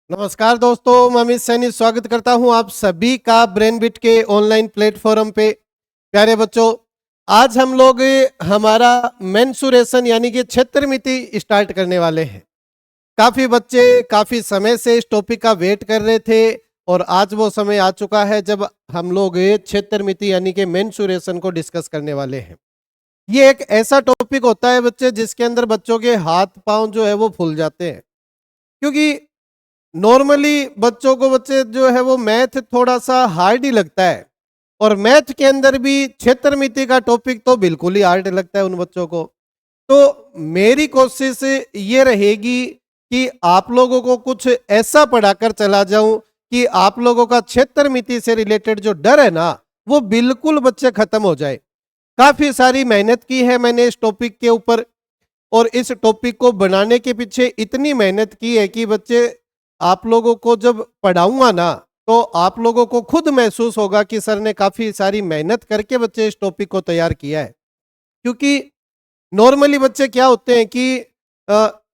नमस्कार दोस्तों, मैं अमित सैनी स्वागत करता हूं आप सभी का ब्रेनबिट के ऑनलाइन प्लेटफॉर्म पे। प्यारे बच्चों, आज हम लोग हमारा मेंसुरेशन यानी कि क्षेत्रमिति स्टार्ट करने वाले हैं। काफ़ी बच्चे काफ़ी समय से इस टॉपिक का वेट कर रहे थे और आज वो समय आ चुका है जब हम लोग क्षेत्रमिति यानी कि मेंसुरेशन को डिस्कस करने वाले हैं। ये एक ऐसा टॉपिक होता है बच्चे जिसके अंदर बच्चों के हाथ पाँव जो है वो फूल जाते हैं, क्योंकि नॉर्मली बच्चों को बच्चे जो है वो मैथ थोड़ा सा हार्ड ही लगता है और मैथ के अंदर भी क्षेत्रमिति का टॉपिक तो बिल्कुल ही हार्ड लगता है उन बच्चों को। तो मेरी कोशिश ये रहेगी कि आप लोगों को कुछ ऐसा पढ़ाकर चला जाऊं कि आप लोगों का क्षेत्रमिति से रिलेटेड जो डर है ना वो बिल्कुल बच्चे खत्म हो जाए। काफी सारी मेहनत की है मैंने इस टॉपिक के ऊपर और इस टॉपिक को बनाने के पीछे इतनी मेहनत की है कि बच्चे आप लोगों को जब पढ़ाऊंगा ना तो आप लोगों को खुद महसूस होगा कि सर ने काफी सारी मेहनत करके बच्चे इस टॉपिक को तैयार किया है। क्योंकि नॉर्मली बच्चे क्या होते हैं कि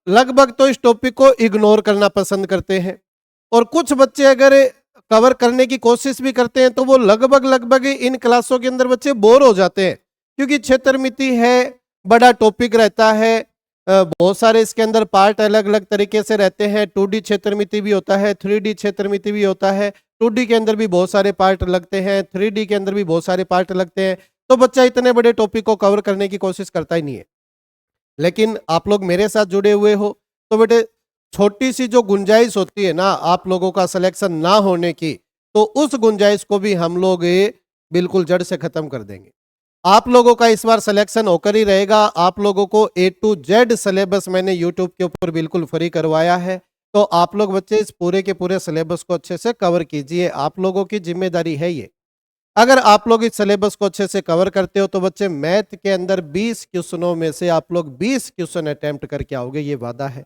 लगभग तो इस टॉपिक को इग्नोर करना पसंद करते हैं और कुछ बच्चे अगर कवर करने की कोशिश भी करते हैं तो वो लगभग इन क्लासों के अंदर बच्चे बोर हो जाते हैं, क्योंकि क्षेत्रमिति है, बड़ा टॉपिक रहता है, बहुत सारे इसके अंदर पार्ट अलग अलग तरीके से रहते हैं। 2D क्षेत्रमिति भी होता है, 3D क्षेत्रमिति भी होता है, 2D के अंदर भी बहुत सारे पार्ट लगते हैं, 3D के अंदर भी बहुत सारे पार्ट लगते हैं। तो बच्चा इतने बड़े टॉपिक को कवर करने की कोशिश करता ही नहीं है। लेकिन आप लोग मेरे साथ जुड़े हुए हो तो बेटे छोटी सी जो गुंजाइश होती है ना आप लोगों का सिलेक्शन ना होने की, तो उस गुंजाइश को भी हम लोग बिल्कुल जड़ से खत्म कर देंगे। आप लोगों का इस बार सिलेक्शन होकर ही रहेगा। आप लोगों को A to Z सिलेबस मैंने YouTube के ऊपर बिल्कुल फ्री करवाया है, तो आप लोग बच्चे इस पूरे के पूरे सिलेबस को अच्छे से कवर कीजिए। आप लोगों की जिम्मेदारी है ये। अगर आप लोग इस सिलेबस को अच्छे से कवर करते हो तो बच्चे मैथ के अंदर 20 क्वेश्चनों में से आप लोग 20 क्वेश्चन अटेम्प्ट करके आओगे, ये वादा है।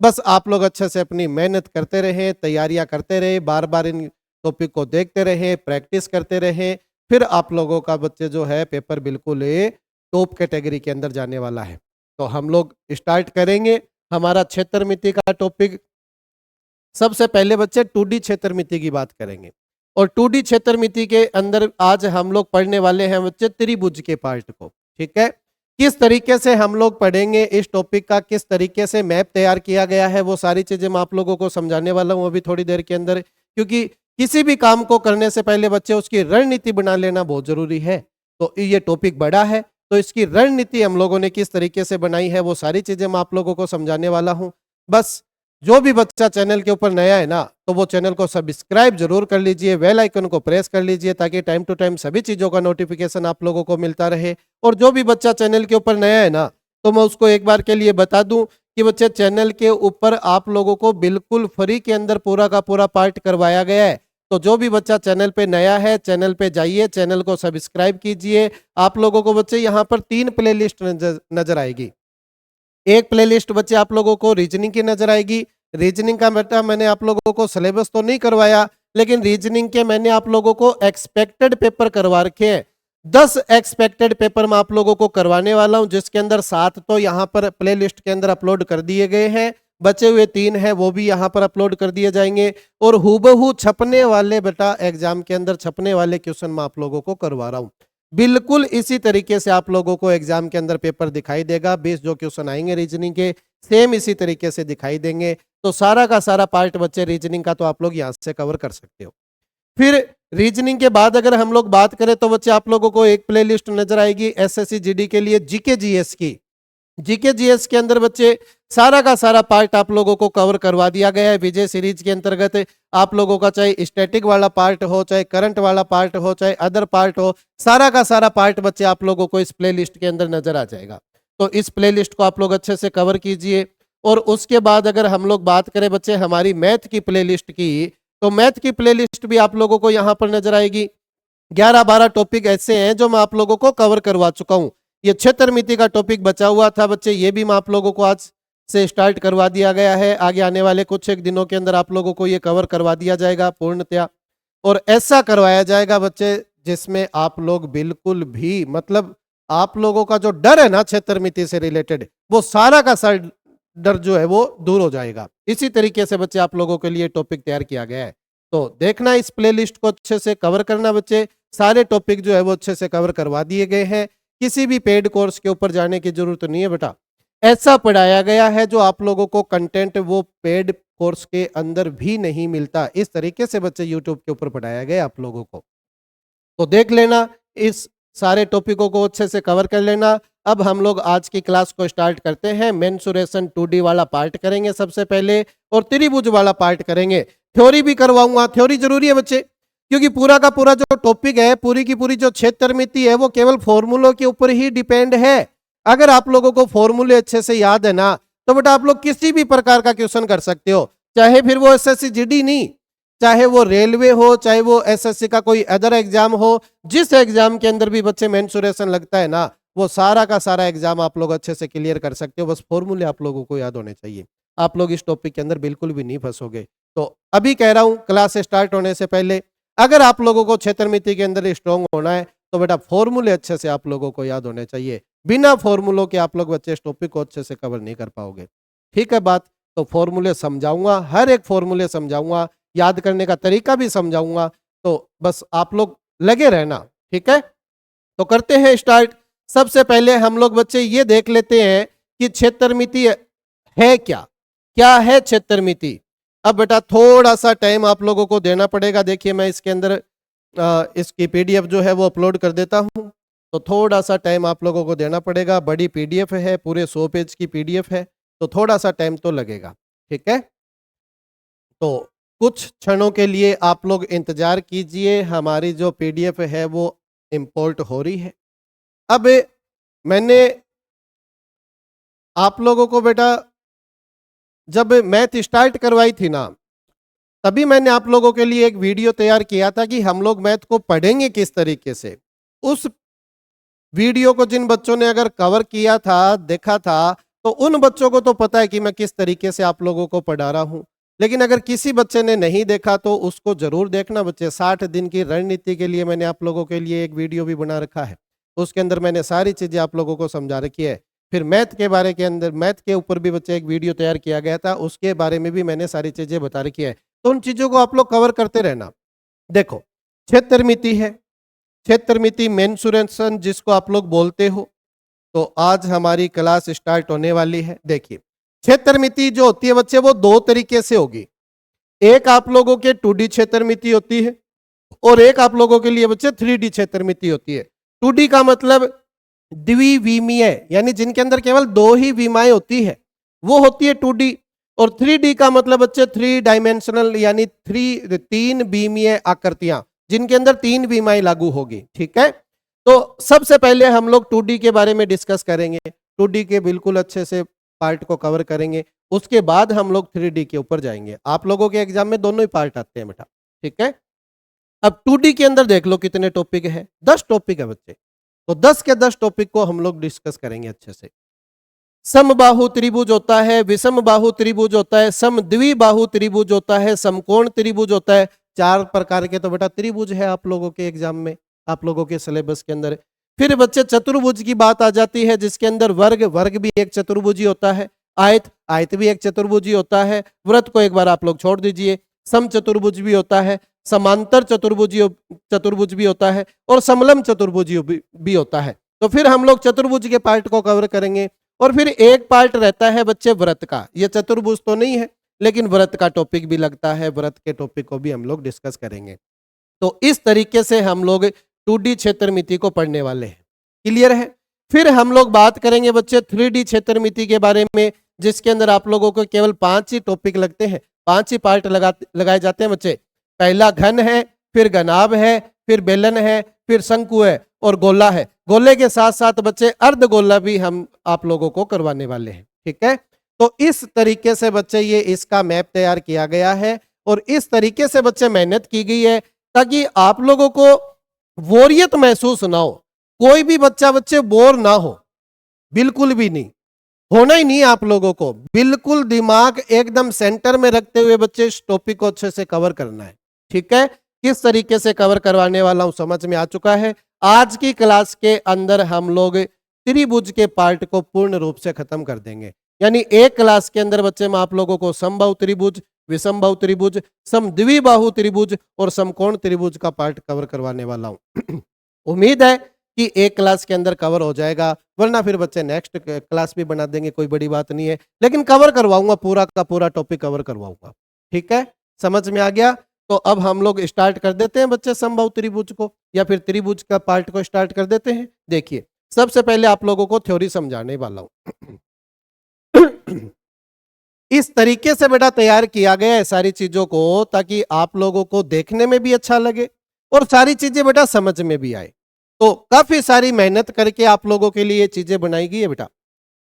बस आप लोग अच्छे से अपनी मेहनत करते रहें, तैयारियां करते रहे, बार बार इन टॉपिक को देखते रहें, प्रैक्टिस करते रहें, फिर आप लोगों का बच्चे जो है पेपर बिल्कुल टॉप कैटेगरी के अंदर जाने वाला है। तो हम लोग स्टार्ट करेंगे हमारा क्षेत्रमिति का टॉपिक। सबसे पहले बच्चे 2D क्षेत्रमिति की बात करेंगे और 2D क्षेत्रमिति के अंदर आज हम लोग पढ़ने वाले हैं बच्चे त्रिभुज के पार्ट को। ठीक है, किस तरीके से हम लोग पढ़ेंगे इस टॉपिक का, किस तरीके से मैप तैयार किया गया है, वो सारी चीजें मैं आप लोगों को समझाने वाला हूं अभी थोड़ी देर के अंदर। क्योंकि किसी भी काम को करने से पहले बच्चे उसकी रणनीति बना लेना बहुत जरूरी है। तो ये टॉपिक बड़ा है तो इसकी रणनीति हम लोगों ने किस तरीके से बनाई है वो सारी चीजें मैं आप लोगों को समझाने वाला हूं। बस जो भी बच्चा चैनल के ऊपर नया है ना तो वो चैनल को सब्सक्राइब जरूर कर लीजिए, बेल आइकन को प्रेस कर लीजिए ताकि टाइम टू टाइम सभी चीजों का नोटिफिकेशन आप लोगों को मिलता रहे। और जो भी बच्चा चैनल के ऊपर नया है ना तो मैं उसको एक बार के लिए बता दूं कि बच्चे चैनल के ऊपर आप लोगों को बिल्कुल फ्री के अंदर पूरा का पूरा पार्ट करवाया गया है। तो जो भी बच्चा चैनल पे नया है चैनल पे जाइए, चैनल को सब्सक्राइब कीजिए। आप लोगों को बच्चे यहाँ पर 3 प्लेलिस्ट नजर आएगी। एक प्लेलिस्ट बच्चे आप लोगों को रीजनिंग की नजर आएगी। रीजनिंग का बेटा मैंने आप लोगों को सिलेबस तो नहीं करवाया, लेकिन रीजनिंग के मैंने आप लोगों को एक्सपेक्टेड पेपर करवा रखे हैं। 10 एक्सपेक्टेड पेपर मैं आप लोगों को करवाने वाला हूं, जिसके अंदर 7 तो यहाँ पर प्ले लिस्ट के अंदर अपलोड कर दिए गए हैं, बचे हुए 3 हैं वो भी यहाँ पर अपलोड कर दिए जाएंगे। और हूबहू छपने वाले बेटा एग्जाम के अंदर छपने वाले क्वेश्चन मैं आप लोगों को करवा रहा हूँ। बिल्कुल इसी तरीके से आप लोगों को एग्जाम के अंदर पेपर दिखाई देगा। 20 जो क्वेश्चन आएंगे रीजनिंग के सेम इसी तरीके से दिखाई देंगे। तो सारा का सारा पार्ट बच्चे रीजनिंग का तो आप लोग यहाँ से कवर कर सकते हो। फिर रीजनिंग के बाद अगर हम लोग बात करें तो बच्चे आप लोगों को एक प्लेलिस्ट नजर आएगी एसएससी जीडी के लिए जीके जीएस की। जीके जीएस के अंदर बच्चे सारा का सारा पार्ट आप लोगों को कवर करवा दिया गया है विजय सीरीज के अंतर्गत। आप लोगों का चाहे स्टैटिक वाला पार्ट हो, चाहे करंट वाला पार्ट हो, चाहे अदर पार्ट हो, सारा का सारा पार्ट बच्चे आप लोगों को इस प्लेलिस्ट के अंदर नजर आ जाएगा। तो इस प्लेलिस्ट को आप लोग अच्छे से कवर कीजिए। और उसके बाद अगर हम लोग बात करें बच्चे हमारी मैथ की प्लेलिस्ट की, तो मैथ की प्लेलिस्ट भी आप लोगों को यहाँ पर नजर आएगी। 11-12 टॉपिक ऐसे हैं जो मैं आप लोगों को कवर करवा चुका हूँ। ये क्षेत्रमिति का टॉपिक बचा हुआ था बच्चे, ये भी मैं आप लोगों को आज से स्टार्ट करवा दिया गया है। आगे आने वाले कुछ एक दिनों के अंदर आप लोगों को ये कवर करवा दिया जाएगा पूर्णतया। और ऐसा करवाया जाएगा बच्चे जिसमें आप लोग बिल्कुल भी मतलब आप लोगों का जो डर है ना क्षेत्रमिति से रिलेटेड वो सारा का सारा डर जो है वो दूर हो जाएगा। इसी तरीके से बच्चे आप लोगों के लिए टॉपिक तैयार किया गया है, तो देखना इस प्लेलिस्ट को अच्छे से कवर करना बच्चे। सारे टॉपिक जो है वो अच्छे से कवर करवा दिए गए हैं, किसी भी पेड कोर्स के ऊपर जाने की जरूरत नहीं है बेटा। ऐसा पढ़ाया गया है जो आप लोगों को कंटेंट वो पेड कोर्स के अंदर भी नहीं मिलता। इस तरीके से बच्चे यूट्यूब के ऊपर पढ़ाया गया आप लोगों को, तो देख लेना, इस सारे टॉपिकों को अच्छे से कवर कर लेना। अब हम लोग आज की क्लास को स्टार्ट करते हैं। मेंसुरेशन 2D वाला पार्ट करेंगे सबसे पहले, और त्रिभुज वाला पार्ट करेंगे। थ्योरी भी करवाऊंगा, थ्योरी जरूरी है बच्चे, क्योंकि पूरा का पूरा जो टॉपिक है, पूरी की पूरी जो क्षेत्रमिति है, वो केवल फॉर्मूलों के ऊपर ही डिपेंड है। अगर आप लोगों को फॉर्मूले अच्छे से याद है ना, तो बेटा आप लोग किसी भी प्रकार का क्वेश्चन कर सकते हो, चाहे फिर वो एसएससी जीडी नहीं, चाहे वो रेलवे हो, चाहे वो एसएससी का कोई अदर एग्जाम हो। जिस एग्जाम के अंदर भी बच्चे मेंसुरेशन लगता है ना, वो सारा का सारा एग्जाम आप लोग अच्छे से क्लियर कर सकते हो। बस फॉर्मूले आप लोगों को याद होने चाहिए, आप लोग इस टॉपिक के अंदर बिल्कुल भी नहीं फंसोगे। तो अभी कह रहा हूं, क्लास स्टार्ट होने से पहले अगर आप लोगों को क्षेत्रमिति के अंदर स्ट्रॉन्ग होना है, तो बेटा फॉर्मूले अच्छे से आप लोगों को याद होने चाहिए। बिना फॉर्मूलों के आप लोग बच्चे इस टॉपिक को अच्छे से कवर नहीं कर पाओगे। ठीक है बात? तो फॉर्मूले समझाऊंगा, हर एक फॉर्मूले समझाऊंगा, याद करने का तरीका भी समझाऊंगा, तो बस आप लोग लगे रहना। ठीक है, तो करते हैं स्टार्ट। सबसे पहले हम लोग बच्चे ये देख लेते हैं कि क्षेत्रमिति है क्या, क्या है क्षेत्रमिति। अब बेटा थोड़ा सा टाइम आप लोगों को देना पड़ेगा। देखिए मैं इसके अंदर इसकी पीडीएफ जो है वो अपलोड कर देता हूं, तो थोड़ा सा टाइम आप लोगों को देना पड़ेगा। बड़ी पीडीएफ है, पूरे 100 पेज की पीडीएफ है, तो थोड़ा सा टाइम तो लगेगा। ठीक है, तो कुछ क्षणों के लिए आप लोग इंतजार कीजिए, हमारी जो पीडीएफ है वो इंपोर्ट हो रही है। अब मैंने आप लोगों को बेटा जब मैथ स्टार्ट करवाई थी ना, तभी मैंने आप लोगों के लिए एक वीडियो तैयार किया था कि हम लोग मैथ को पढ़ेंगे किस तरीके से। उस वीडियो को जिन बच्चों ने अगर कवर किया था, देखा था, तो उन बच्चों को तो पता है कि मैं किस तरीके से आप लोगों को पढ़ा रहा हूं। लेकिन अगर किसी बच्चे ने नहीं देखा तो उसको जरूर देखना बच्चे। 60 दिन की रणनीति के लिए मैंने आप लोगों के लिए एक वीडियो भी बना रखा है, उसके अंदर मैंने सारी चीजें आप लोगों को समझा रखी है। फिर मैथ के बारे के अंदर, मैथ के ऊपर भी बच्चे एक वीडियो तैयार किया गया था, उसके बारे में भी मैंने सारी चीजें बता रखी है। तो उन चीजों को आप लोग कवर करते रहना। देखो क्षेत्रमिति है, क्षेत्रमिति मेंसुरेशन जिसको आप लोग बोलते हो, तो आज हमारी क्लास स्टार्ट होने वाली है। देखिए क्षेत्रमिति जो होती है बच्चे वो दो तरीके से होगी। एक आप लोगों के 2D क्षेत्रमिति होती है, और एक आप लोगों के लिए बच्चे 3D क्षेत्रमिति होती है। 2D का मतलब द्विविमीय, यानी जिनके अंदर केवल दो ही विमाएं होती है, वो होती है 2D। और 3D का मतलब बच्चे 3 डायमेंशनल, यानी 3 विमीय आकृतियां, जिनके अंदर 3 विमाएं लागू होगी। ठीक है, तो सबसे पहले हम लोग 2D के बारे में डिस्कस करेंगे, 2D के बिल्कुल अच्छे से पार्ट को कवर करेंगे। उसके बाद हम लोग 3D के ऊपर जाएंगे। आप लोगों के एग्जाम में दोनों ही पार्ट आते हैं बेटा। ठीक है, अब 2D के अंदर देख लो कितने टॉपिक है, 10 टॉपिक है बच्चे। तो 10 के 10 टॉपिक को हम लोग डिस्कस करेंगे अच्छे से। समबाहु त्रिभुज होता है, विषम बाहु त्रिभुज होता है, समद्विबाहु त्रिभुज होता है, समकोण त्रिभुज होता है। 4 प्रकार के तो बेटा त्रिभुज है आप लोगों के एग्जाम में, आप लोगों के सिलेबस के अंदर। फिर बच्चे चतुर्भुज की बात आ जाती है, जिसके अंदर वर्ग, वर्ग भी एक चतुर्भुज ही होता है, आयत, आयत भी एक चतुर्भुज ही होता है, वृत्त को एक बार आप लोग छोड़ दीजिए, सम चतुर्भुज भी होता है, समांतर चतुर्भुज भी होता है, और समलम चतुर्भुज भी होता है। तो फिर हम लोग चतुर्भुज के पार्ट को कवर करेंगे। और फिर एक पार्ट रहता है बच्चे व्रत का। ये चतुर्भुज तो नहीं है, लेकिन व्रत का टॉपिक भी लगता है, व्रत के टॉपिक को भी हम लोग डिस्कस करेंगे। तो इस तरीके से हम लोग 2D क्षेत्रमिति को पढ़ने वाले हैं। क्लियर है? फिर हम लोग बात करेंगे बच्चे 3D क्षेत्रमिति के बारे में, जिसके अंदर आप लोगों को केवल 5 ही टॉपिक लगते हैं, 5 ही पार्ट लगाए जाते हैं बच्चे। पहला घन है, फिर घनाभ है, फिर बेलन है, फिर शंकु है, और गोला है। गोले के साथ साथ बच्चे अर्धगोला भी हम आप लोगों को करवाने वाले हैं। ठीक है, तो इस तरीके से बच्चे ये इसका मैप तैयार किया गया है, और इस तरीके से बच्चे मेहनत की गई है ताकि आप लोगों को बोरियत महसूस ना हो। कोई भी बच्चा बच्चे बोर ना हो, बिल्कुल भी नहीं होना ही नहीं। आप लोगों को बिल्कुल दिमाग एकदम सेंटर में रखते हुए बच्चे इस टॉपिक को अच्छे से कवर करना है। ठीक है, किस तरीके से कवर करवाने वाला हूं समझ में आ चुका है। आज की क्लास के अंदर हम लोग त्रिभुज के पार्ट को पूर्ण रूप से खत्म कर देंगे। यानी एक क्लास के अंदर बच्चे में आप लोगों को समबाहु त्रिभुज, विषमबाहु त्रिभुज, समद्विबाहु त्रिभुज और समकोण त्रिभुज का पार्ट कवर करवाने वाला हूं। उम्मीद है कि एक क्लास के अंदर कवर हो जाएगा, वरना फिर बच्चे नेक्स्ट क्लास भी बना देंगे, कोई बड़ी बात नहीं है, लेकिन कवर करवाऊंगा, पूरा का पूरा टॉपिक कवर करवाऊंगा। ठीक है, समझ में आ गया? तो अब हम लोग स्टार्ट कर देते हैं बच्चे समबाहु त्रिभुज को, या फिर त्रिभुज का पार्ट को स्टार्ट कर देते हैं। देखिए, सबसे पहले आप लोगों को थ्योरी समझाने वाला हूं। इस तरीके से बेटा तैयार किया गया है सारी चीजों को, ताकि आप लोगों को देखने में भी अच्छा लगे और सारी चीजें बेटा समझ में भी आए। तो काफी सारी मेहनत करके आप लोगों के लिए चीजें बनाई गई है बेटा,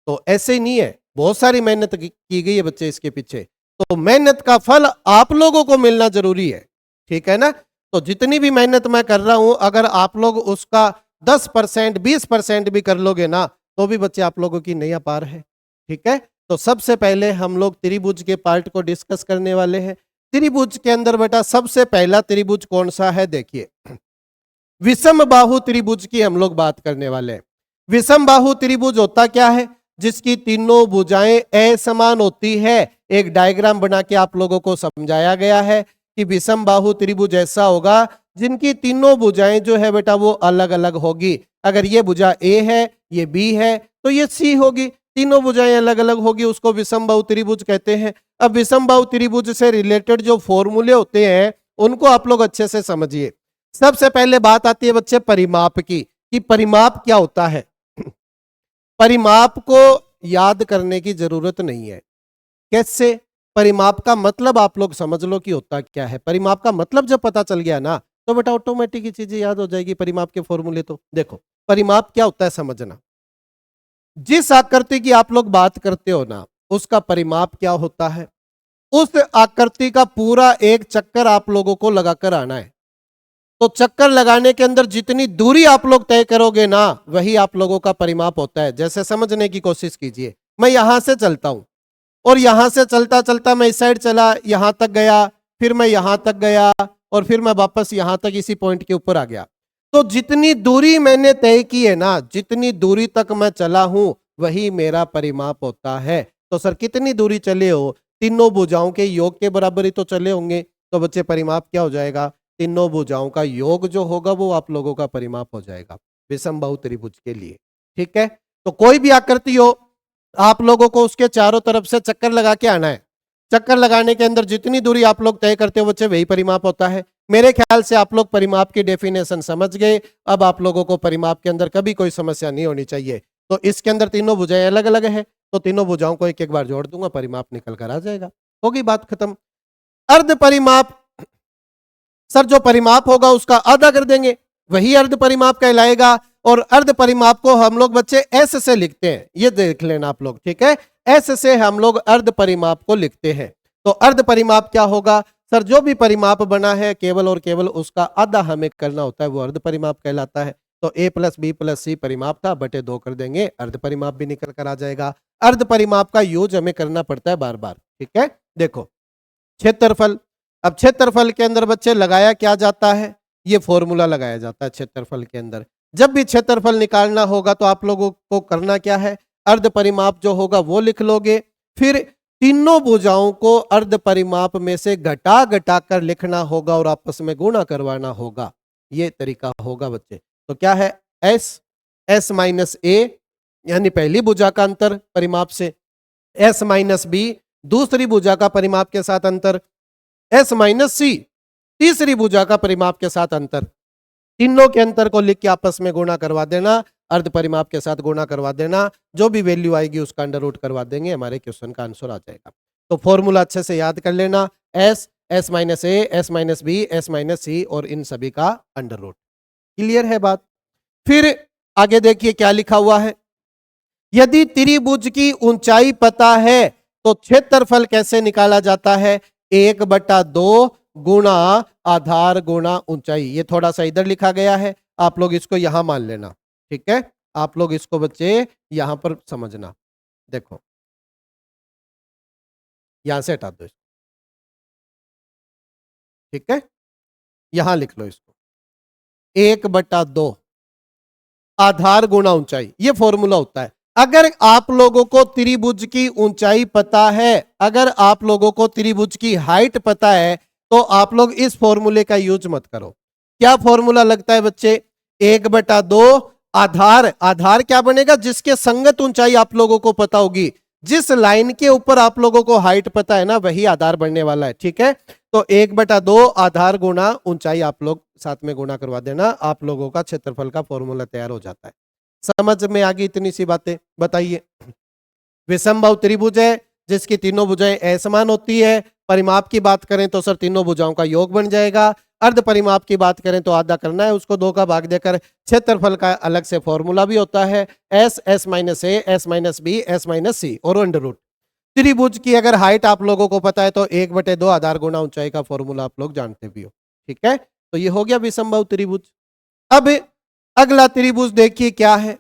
तो ऐसे ही नहीं है, बहुत सारी मेहनत की गई है बच्चे इसके पीछे। तो मेहनत का फल आप लोगों को मिलना जरूरी है, ठीक है ना? तो जितनी भी मेहनत मैं कर रहा हूं, अगर आप लोग उसका 10% 20% भी कर लोगे ना, तो भी बच्चे आप लोगों की नैया पार है। ठीक है, तो सबसे पहले हम लोग त्रिभुज के पार्ट को डिस्कस करने वाले हैं। त्रिभुज के अंदर बेटा सबसे पहला त्रिभुज कौन सा है? देखिए, विषम बाहु त्रिभुज की हम लोग बात करने वाले हैं। विषम बाहु त्रिभुज होता क्या है? जिसकी तीनों भुजाएं असमान होती है। एक डायग्राम बना के आप लोगों को समझाया गया है कि विषम बाहु त्रिभुज ऐसा होगा जिनकी तीनों भुजाएं जो है बेटा वो अलग अलग होगी। अगर ये भुजा ए है, ये बी है, तो ये सी होगी। तीनों भुजाएं अलग अलग होगी, उसको विषम बाहु त्रिभुज कहते हैं। अब विषम बाहु त्रिभुज से रिलेटेड जो फॉर्मूले होते हैं उनको आप लोग अच्छे से समझिए। सबसे पहले बात आती है बच्चे परिमाप की, कि परिमाप क्या होता है। परिमाप को याद करने की जरूरत नहीं है। कैसे? परिमाप का मतलब आप लोग समझ लो कि होता क्या है। परिमाप का मतलब जब पता चल गया ना, तो बेटा ऑटोमेटिक ही चीजें याद हो जाएगी, परिमाप के फॉर्मूले। तो देखो, परिमाप क्या होता है समझना। जिस आकृति की आप लोग बात करते हो ना, उसका परिमाप क्या होता है? उस आकृति का पूरा एक चक्कर आप लोगों को लगाकर आना है। तो चक्कर लगाने के अंदर जितनी दूरी आप लोग तय करोगे ना, वही आप लोगों का परिमाप होता है। जैसे समझने की कोशिश कीजिए, मैं यहां से चलता हूं और यहां से चलता चलता मैं इस साइड चला, यहां तक गया, फिर मैं यहां तक गया और फिर मैं वापस यहां तक इसी पॉइंट के ऊपर आ गया। तो जितनी दूरी मैंने तय की है ना, जितनी दूरी तक मैं चला हूं, वही मेरा परिमाप होता है। तो सर कितनी दूरी चले हो? तीनों भुजाओं के योग के बराबर ही तो चले होंगे। तो बच्चे परिमाप क्या हो जाएगा? तीनों भुजाओं का योग जो होगा वो आप लोगों का परिमाप हो जाएगा विषम बाहु त्रिभुज के लिए। ठीक है, तो कोई भी आकृति हो, आप लोगों को उसके चारों तरफ से चक्कर लगा के आना है। चक्कर लगाने के अंदर जितनी दूरी आप लोग तय करते हो बच्चे, वही परिमाप होता है। मेरे ख्याल से आप लोग परिमाप की डेफिनेशन समझ गए। अब आप लोगों को परिमाप के अंदर कभी कोई समस्या नहीं होनी चाहिए। तो इसके अंदर तीनों भुजाएं अलग अलग है, तो तीनों भुजाओं को एक एक बार जोड़ दूंगा, परिमाप निकल कर आ जाएगा। होगी बात खत्म। अर्ध परिमाप, सर जो परिमाप होगा उसका आधा कर देंगे, वही अर्ध परिमाप कहलाएगा। और अर्ध परिमाप को हम लोग बच्चे एस से लिखते हैं, ये देख लेना आप लोग। ठीक है, एस से हम लोग अर्ध परिमाप को लिखते हैं। तो अर्ध परिमाप क्या होगा? सर जो भी परिमाप बना है केवल और केवल उसका आधा हमें करना होता है, वो अर्ध परिमाप कहलाता है। तो ए प्लस बी प्लस सी परिमाप था, बटे 2 कर देंगे, अर्ध परिमाप भी निकल कर आ जाएगा। अर्ध परिमाप का यूज हमें करना पड़ता है बार बार। ठीक है, देखो क्षेत्रफल। अब क्षेत्रफल के अंदर बच्चे लगाया क्या जाता है? ये फॉर्मूला लगाया जाता है क्षेत्रफल के अंदर। जब भी क्षेत्रफल निकालना होगा तो आप लोगों को करना क्या है? अर्ध परिमाप जो होगा वो लिख लोगे, फिर तीनों भुजाओं को अर्ध परिमाप में से घटा घटा कर लिखना होगा और आपस में गुणा करवाना होगा। ये तरीका होगा बच्चे। तो क्या है? एस, एस माइनस ए यानी पहली भुजा का अंतर परिमाप से, एस माइनस बी दूसरी भुजा का परिमाप के साथ अंतर, एस माइनस सी तीसरी भुजा का परिमाप के साथ अंतर। तीनों के अंतर को लिख के आपस में गुणा करवा देना, अर्ध परिमाप के साथ गुणा करवा देना, जो भी वैल्यू आएगी उसका अंडर रूट करवा देंगे, हमारे क्वेश्चन का आंसर आ जाएगा। तो फॉर्मूला अच्छे से याद कर लेना, s, s minus a, s minus b, s minus c और इन सभी का अंडर रूट। क्लियर है बात? फिर आगे देखिए क्या लिखा हुआ है। यदि त्रिभुज की ऊंचाई पता है तो क्षेत्रफल कैसे निकाला जाता है? 1/2 गुणा आधार गुणा ऊंचाई। ये थोड़ा सा इधर लिखा गया है, आप लोग इसको यहां मान लेना। ठीक है, आप लोग इसको बच्चे यहां पर समझना। देखो यहां से हटा दो इसको। ठीक है, यहां लिख लो इसको 1/2 आधार गुणा ऊंचाई, ये फॉर्मूला होता है। अगर आप लोगों को त्रिभुज की ऊंचाई पता है, अगर आप लोगों को त्रिभुज की हाइट पता है, तो आप लोग इस फॉर्मूले का यूज मत करो। क्या फॉर्मूला लगता है बच्चे? 1/2 आधार। आधार क्या बनेगा? जिसके संगत ऊंचाई आप लोगों को पता होगी। जिस लाइन के ऊपर आप लोगों को हाइट पता है ना, वही आधार बनने वाला है। ठीक है, तो 1/2 आधार गुना ऊंचाई आप लोग साथ में गुना करवा देना, आप लोगों का क्षेत्रफल का फॉर्मूला तैयार हो जाता है। समझ में आ गई इतनी सी बातें? बताइए। विषमबाहु त्रिभुज है जिसकी तीनों भुजाएं असमान होती है। परिमाप की बात करें तो सर तीनों भुजाओं का योग बन जाएगा। अर्ध परिमाप की बात करें तो आधा करना है, उसको 2 का भाग देकर। क्षेत्रफल का अलग से फॉर्मूला भी होता है, s, s minus a, s minus b, s minus c और अंडर रूट। त्रिभुज की अगर हाइट आप लोगों को पता है तो 1/2 आधार गुना ऊंचाई का फॉर्मूला आप लोग जानते भी हो। ठीक है, तो ये हो गया विषमबाहु त्रिभुज। अब अगला त्रिभुज देखिए क्या है,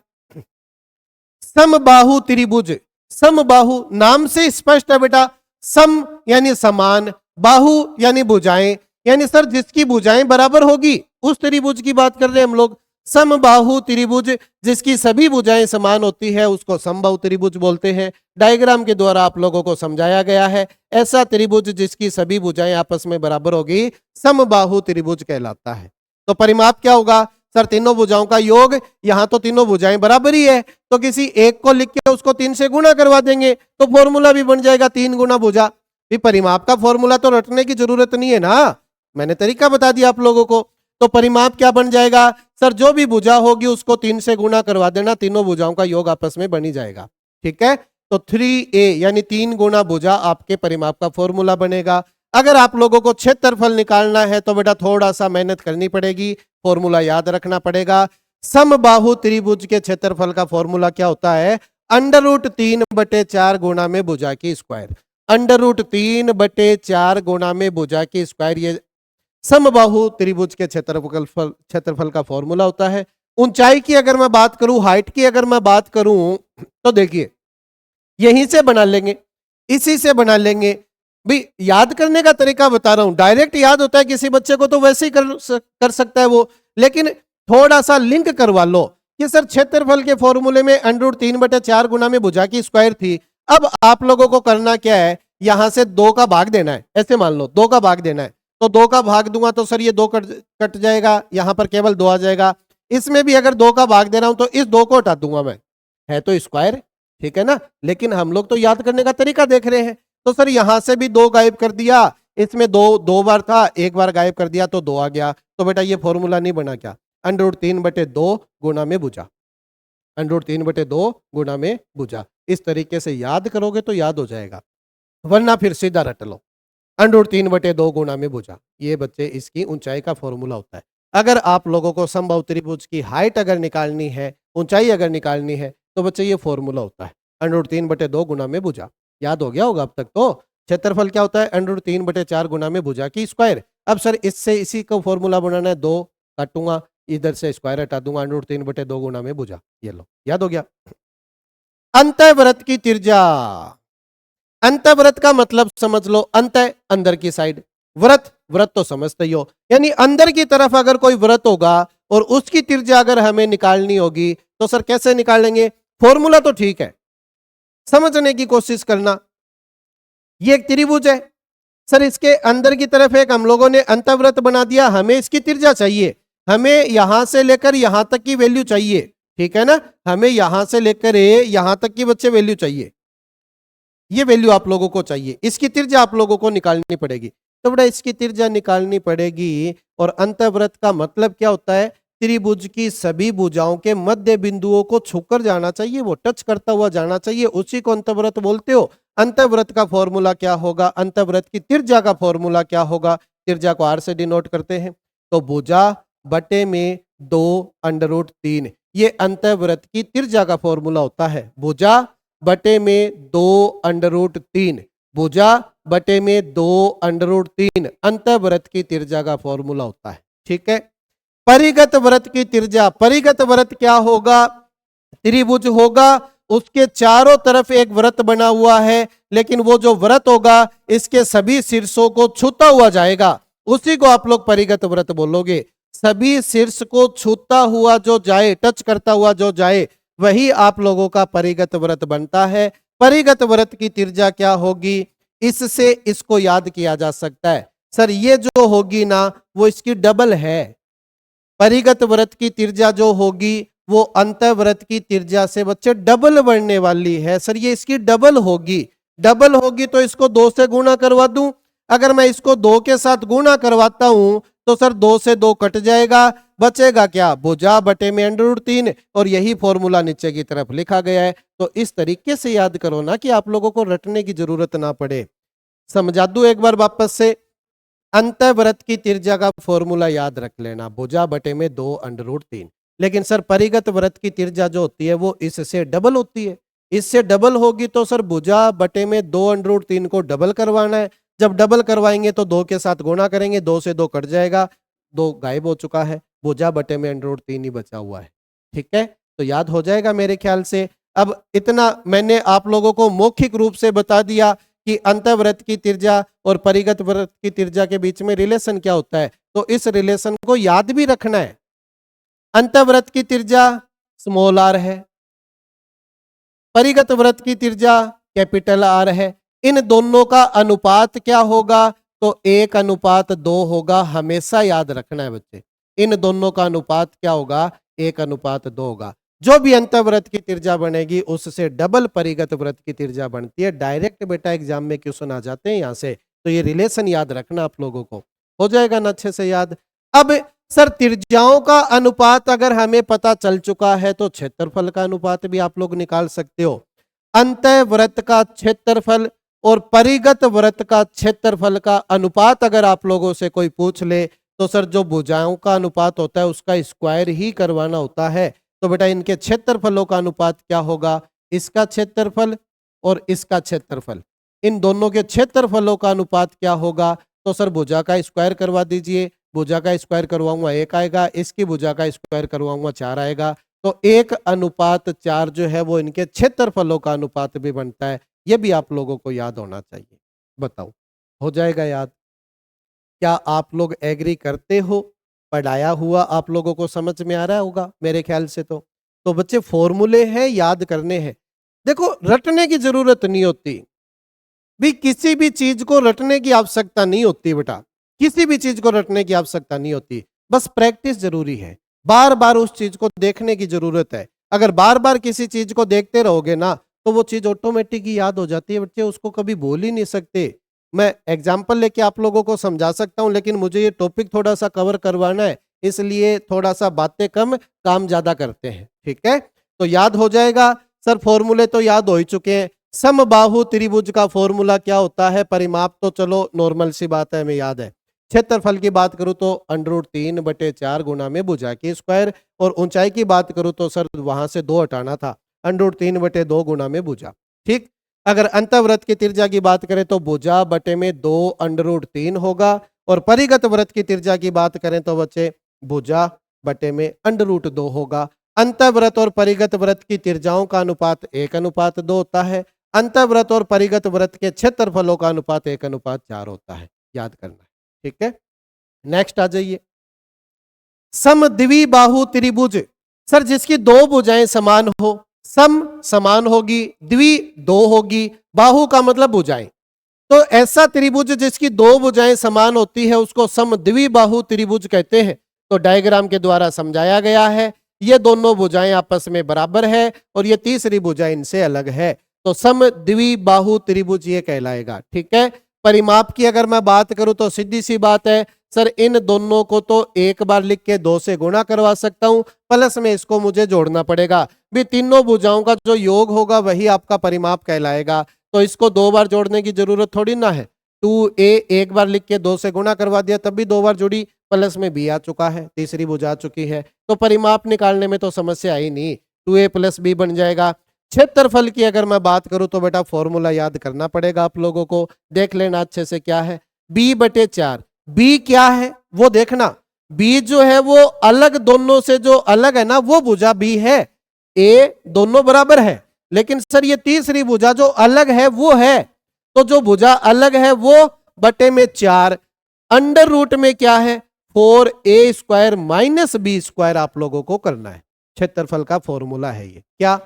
समबाहु त्रिभुज। समबाहु नाम से स्पष्ट है बेटा, सम यानी समान, बाहु यानी भुजाएं, यानी सर जिसकी भुजाएं बराबर होगी उस त्रिभुज की बात कर रहे हैं हम लोग। समबाहु त्रिभुज जिसकी सभी भुजाएं समान होती है उसको समबाहु त्रिभुज बोलते हैं। डायग्राम के द्वारा आप लोगों को समझाया गया है, ऐसा त्रिभुज जिसकी सभी भुजाएं आपस में बराबर होगी समबाहु त्रिभुज कहलाता है। तो परिमाप क्या होगा? सर तीनों भुजाओं का योग। यहां तो तीनों भुजाएं बराबर ही है, तो किसी एक को लिख के उसको 3 से गुणा करवा देंगे तो फॉर्मूला भी बन जाएगा 3 गुना भुजा। भी परिमाप का फॉर्मूला तो रटने की जरूरत नहीं है ना, मैंने तरीका बता दिया आप लोगों को। तो परिमाप क्या बन जाएगा? सर जो भी भुजा होगी उसको 3 से गुणा करवा देना, तीनों भुजाओं का योग आपस में बनी जाएगा। ठीक है, तो 3a यानी 3 गुना भुजा आपके परिमाप का फॉर्मूला बनेगा। अगर आप लोगों को क्षेत्रफल निकालना है तो बेटा थोड़ा सा मेहनत करनी पड़ेगी, फॉर्मूला याद रखना पड़ेगा। समबाहु त्रिभुज के क्षेत्रफल का फॉर्मूला क्या होता है? √3/4 गुणा में भुजा की स्क्वायर। √3/4 गुणा में भुजा की स्क्वायर, ये समबाहु त्रिभुज के क्षेत्रफल का फॉर्मूला होता है। ऊंचाई की अगर मैं बात करूं, हाइट की अगर मैं बात करूं, तो देखिए यहीं से बना लेंगे, इसी से बना लेंगे। भी याद करने का तरीका बता रहा हूं, डायरेक्ट याद होता है किसी बच्चे को तो वैसे ही कर सकता है वो, लेकिन थोड़ा सा लिंक करवा लो कि सर क्षेत्रफल के फॉर्मूले में √3/4 गुना में भुजा की स्क्वायर थी। अब आप लोगों को करना क्या है, यहां से 2 का भाग देना है। ऐसे मान लो 2 का भाग देना है, तो 2 का भाग दूंगा तो सर ये 2 कट जाएगा, यहां पर केवल 2 आ जाएगा। इसमें भी अगर 2 का भाग दे रहा हूं तो इस 2 को हटा दूंगा मैं, है तो स्क्वायर। ठीक है ना, लेकिन हम लोग तो याद करने का तरीका देख रहे हैं। तो सर यहां से भी 2 गायब कर दिया, इसमें 2 बार था, एक बार गायब कर दिया तो 2 आ गया। तो बेटा ये फॉर्मूला नहीं बना क्या? √3/2 गुना में भुजा, √3/2 गुना में भुजा। इस तरीके से याद करोगे तो याद हो जाएगा, वरना फिर सीधा रट लो। √3/2 गुना में भुजा, ये बच्चे इसकी ऊंचाई का फॉर्मूला होता है। अगर आप लोगों को समबाहु त्रिभुज की हाइट अगर निकालनी है, ऊंचाई अगर निकालनी है, तो बच्चे ये फॉर्मूला होता है √3/2 गुना में भुजा। याद हो गया होगा अब तक तो। क्षेत्रफल क्या होता है? √3/4 गुना में भुजा की स्क्वायर। अब सर इससे इसी का फॉर्मूला बनाना है, 2 काटूंगा, इधर से स्क्वायर हटा दूंगा, √3/2 गुना में भुजा। ये लो, याद हो गया। अंतःवृत्त की त्रिज्या। अंतःवृत्त का मतलब समझ लो, अंत अंदर की साइड, वृत्त वृत्त तो समझते ही हो, यानी अंदर की तरफ अगर कोई वृत्त होगा और उसकी त्रिज्या अगर हमें निकालनी होगी तो सर कैसे निकालेंगे? फॉर्मूला तो ठीक है, समझने की कोशिश करना। ये एक त्रिभुज है सर, इसके अंदर की तरफ एक हम लोगों ने अंतःवृत्त बना दिया, हमें इसकी त्रिज्या चाहिए, हमें यहां से लेकर यहां तक की वैल्यू चाहिए। ठीक है ना, हमें यहां से लेकर यहां तक की बच्चे वैल्यू चाहिए, ये वैल्यू आप लोगों को चाहिए, इसकी त्रिज्या आप लोगों को निकालनी पड़ेगी। तो बेटा इसकी त्रिज्या निकालनी पड़ेगी। और अंतःवृत्त का मतलब क्या होता है? त्रिभुज की सभी भुजाओं के मध्य बिंदुओं को छूकर जाना चाहिए, वो टच करता हुआ जाना चाहिए, उसी को अंतःवृत्त बोलते हो। अंतःवृत्त का फॉर्मूला क्या होगा? अंतःवृत्त की त्रिज्या का फॉर्मूला क्या होगा? त्रिज्या को r से डिनोट करते हैं, तो भुजा बटे में 2√3, ये अंतःवृत्त की त्रिज्या का फॉर्मूला होता है। भुजा बटे में 2√3, भुजा बटे में 2√3 अंतःवृत्त की त्रिज्या का फॉर्मूला होता है। ठीक है, परिगत वृत्त की त्रिज्या। परिगत वृत्त क्या होगा? त्रिभुज होगा, उसके चारों तरफ एक वृत्त बना हुआ है, लेकिन वो जो वृत्त होगा इसके सभी शीर्षों को छूता हुआ जाएगा, उसी को आप लोग परिगत वृत्त बोलोगे। सभी शीर्ष को छूता हुआ जो जाए, टच करता हुआ जो जाए, वही आप लोगों का परिगत वृत्त बनता है। परिगत वृत्त की त्रिज्या क्या होगी, इससे इसको याद किया जा सकता है। सर ये जो होगी ना वो इसकी डबल है। परिगत वृत्त की त्रिज्या जो होगी वो अंतःवृत्त की त्रिज्या से बच्चे डबल बढ़ने वाली है। सर ये इसकी डबल होगी। डबल होगी तो इसको 2 से गुणा करवा दूं। अगर मैं इसको 2 के साथ गुणा करवाता हूं तो सर 2 से 2 कट जाएगा, बचेगा क्या, भुजा बटे में √3, और यही फॉर्मूला नीचे की तरफ लिखा गया है। तो इस तरीके से याद करो ना कि आप लोगों को रटने की जरूरत ना पड़े। समझा दूं एक बार वापस से, अंतःवृत्त की त्रिज्या का फॉर्मूला याद रख लेना, भुजा बटे में 2√3। लेकिन सर परिगत वृत्त की त्रिज्या जो होती है वो इससे डबल होती है। इससे डबल होगी तो सर भुजा बटे में 2√3 को डबल करवाना है। जब डबल करवाएंगे तो 2 के साथ गुणा करेंगे, 2 से 2 कट जाएगा, 2 गायब हो चुका है, भुजा बटे में √3 ही बचा हुआ है। ठीक है, तो याद हो जाएगा मेरे ख्याल से। अब इतना मैंने आप लोगों को मौखिक रूप से बता दिया कि अंतःवृत्त की त्रिज्या और परिगत वृत्त की त्रिज्या के बीच में रिलेशन क्या होता है। तो इस रिलेशन को याद भी रखना है। अंतःवृत्त की त्रिज्या स्मॉल r है, परिगत वृत्त की त्रिज्या कैपिटल R है। इन दोनों का अनुपात क्या होगा, तो 1:2 होगा। हमेशा याद रखना है बच्चे, इन दोनों का अनुपात क्या होगा, 1:2 होगा। जो भी अंतःवृत्त की त्रिज्या बनेगी उससे डबल परिगत वृत्त की त्रिज्या बनती है। डायरेक्ट बेटा एग्जाम में क्वेश्चन आ जाते हैं यहां से, तो ये रिलेशन याद रखना आप लोगों को, हो जाएगा ना अच्छे से याद। अब सर त्रिज्याओं का अनुपात अगर हमें पता चल चुका है तो क्षेत्रफल का अनुपात भी आप लोग निकाल सकते हो। अंतःवृत्त का क्षेत्रफल और परिगत वृत्त का क्षेत्रफल का अनुपात अगर आप लोगों से कोई पूछ ले तो सर जो भुजाओं का अनुपात होता है उसका स्क्वायर ही करवाना होता है। तो बेटा इनके क्षेत्रफलों का अनुपात क्या होगा, इसका क्षेत्रफल और इसका क्षेत्रफल, इन दोनों के क्षेत्रफलों का अनुपात क्या होगा, तो सर भुजा का स्क्वायर करवा दीजिए। भुजा का स्क्वायर करवाऊंगा 1 आएगा, इसकी भुजा का स्क्वायर करवाऊंगा 4 आएगा। तो 1:4 जो है वो इनके क्षेत्रफलों का अनुपात भी बनता है। ये भी आप लोगों को याद होना चाहिए। बताओ, हो जाएगा याद? क्या आप लोग एग्री करते हो? पढ़ाया हुआ आप लोगों को समझ में आ रहा होगा मेरे ख्याल से। तो बच्चे फॉर्मूले हैं, याद करने हैं। देखो रटने की जरूरत नहीं होती भी, किसी भी चीज को रटने की आवश्यकता नहीं होती बेटा, किसी भी चीज को रटने की आवश्यकता नहीं होती, बस प्रैक्टिस जरूरी है। बार बार उस चीज को देखने की जरूरत है। अगर बार बार किसी चीज को देखते रहोगे ना तो वो चीज ऑटोमेटिक ही याद हो जाती है बच्चे, उसको कभी भूल ही नहीं सकते। मैं एग्जाम्पल लेके आप लोगों को समझा सकता हूं, लेकिन मुझे ये टॉपिक थोड़ा सा कवर करवाना है, इसलिए थोड़ा सा बातें कम काम ज्यादा करते हैं। ठीक है, तो याद हो जाएगा। सर फॉर्मूले तो याद हो ही चुके हैं। समबाहु त्रिभुज का फॉर्मूला क्या होता है, परिमाप तो चलो नॉर्मल सी बात है, हमें याद है। क्षेत्रफल की बात करूं तो √3/4 गुना में भुजा की स्क्वायर, और ऊंचाई की बात करूं तो सर वहां से 2 हटाना था, √3/2 गुना में भुजा। ठीक, अगर अंतःवृत्त की त्रिज्या की बात करें तो भुजा बटे में 2√3 होगा, और परिगत वृत्त की त्रिज्या की बात करें तो बच्चे भुजा बटे में √2 होगा। अंतःवृत्त और परिगत वृत्त की त्रिज्याओं का अनुपात 1:2 होता है। अंतःवृत्त और परिगत वृत्त के क्षेत्रफलों का अनुपात 1:4 होता है, याद करना है। ठीक है, नेक्स्ट आ जाइए। समद्विबाहु त्रिभुज, सर जिसकी 2 भुजाएं समान हो, सम समान होगी, द्वि 2 होगी, बाहु का मतलब भुजाएं। तो ऐसा त्रिभुज जिसकी 2 भुजाएं समान होती है उसको समद्विबाहु त्रिभुज कहते हैं। तो डायग्राम के द्वारा समझाया गया है, ये दोनों भुजाएं आपस में बराबर है और ये तीसरी भुजा इनसे अलग है, तो समद्विबाहु त्रिभुज ये कहलाएगा। ठीक है, परिमाप की अगर मैं बात करूं तो सीधी सी बात है, सर इन दोनों को तो एक बार लिख के 2 से गुणा करवा सकता हूं, प्लस में इसको मुझे जोड़ना पड़ेगा भी, तीनों भुजाओं का जो योग होगा वही आपका परिमाप कहलाएगा। तो इसको 2 बार जोड़ने की जरूरत थोड़ी ना है। 2a एक बार लिख के 2 से गुणा करवा दिया तब भी 2 बार जुड़ी, प्लस में b आ चुका है, तीसरी भुजा आ चुकी है, तो परिमाप निकालने में तो समस्या आई नहीं, 2a + b बन जाएगा। क्षेत्रफल की अगर मैं बात करूं तो बेटा फॉर्मूला याद करना पड़ेगा आप लोगों को, देख लेना अच्छे से क्या है, b/4। b क्या है वो देखना, b जो है वो अलग, दोनों से जो अलग है ना वो भुजा b है। a दोनों बराबर है, लेकिन सर ये तीसरी भुजा जो अलग है वो है, तो जो भुजा अलग है वो बटे में 4, अंडर रूट में क्या है 4a² - b² आप लोगों को करना है। क्षेत्रफल का फॉर्मूला है ये। क्या?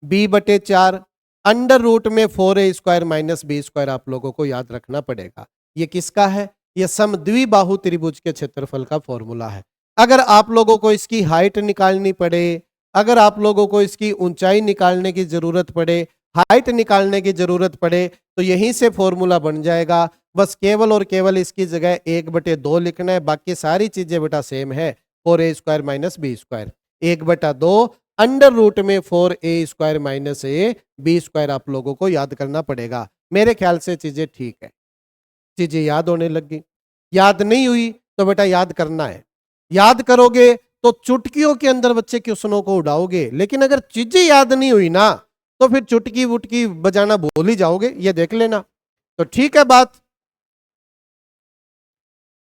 b/4 अंडर रूट में 4a² माइनस b² आप लोगों को याद रखना पड़ेगा। ये किसका है? ये समद्विबाहु त्रिभुज के क्षेत्रफल का फॉर्मूला है। अगर आप लोगों को इसकी हाइट निकालनी पड़े, अगर आप लोगों को इसकी ऊंचाई निकालने की जरूरत पड़े, हाइट निकालने की जरूरत पड़े, तो यहीं से फॉर्मूला बन जाएगा। बस केवल और केवल इसकी जगह 1/2 लिखना है, बाकी सारी चीजें बेटा सेम है। 4a² minus b², 1/2 under root में 4a² माइनस b² आप लोगों को याद करना पड़ेगा। मेरे ख्याल से चीजें ठीक है, चीजें याद होने लगी। याद नहीं हुई तो बेटा याद करना है। याद करोगे तो चुटकियों के अंदर बच्चे क्वेश्चनों को उड़ाओगे, लेकिन अगर चीजें याद नहीं हुई ना तो फिर चुटकी वुटकी बजाना भूल ही जाओगे, ये देख लेना। तो ठीक है बात।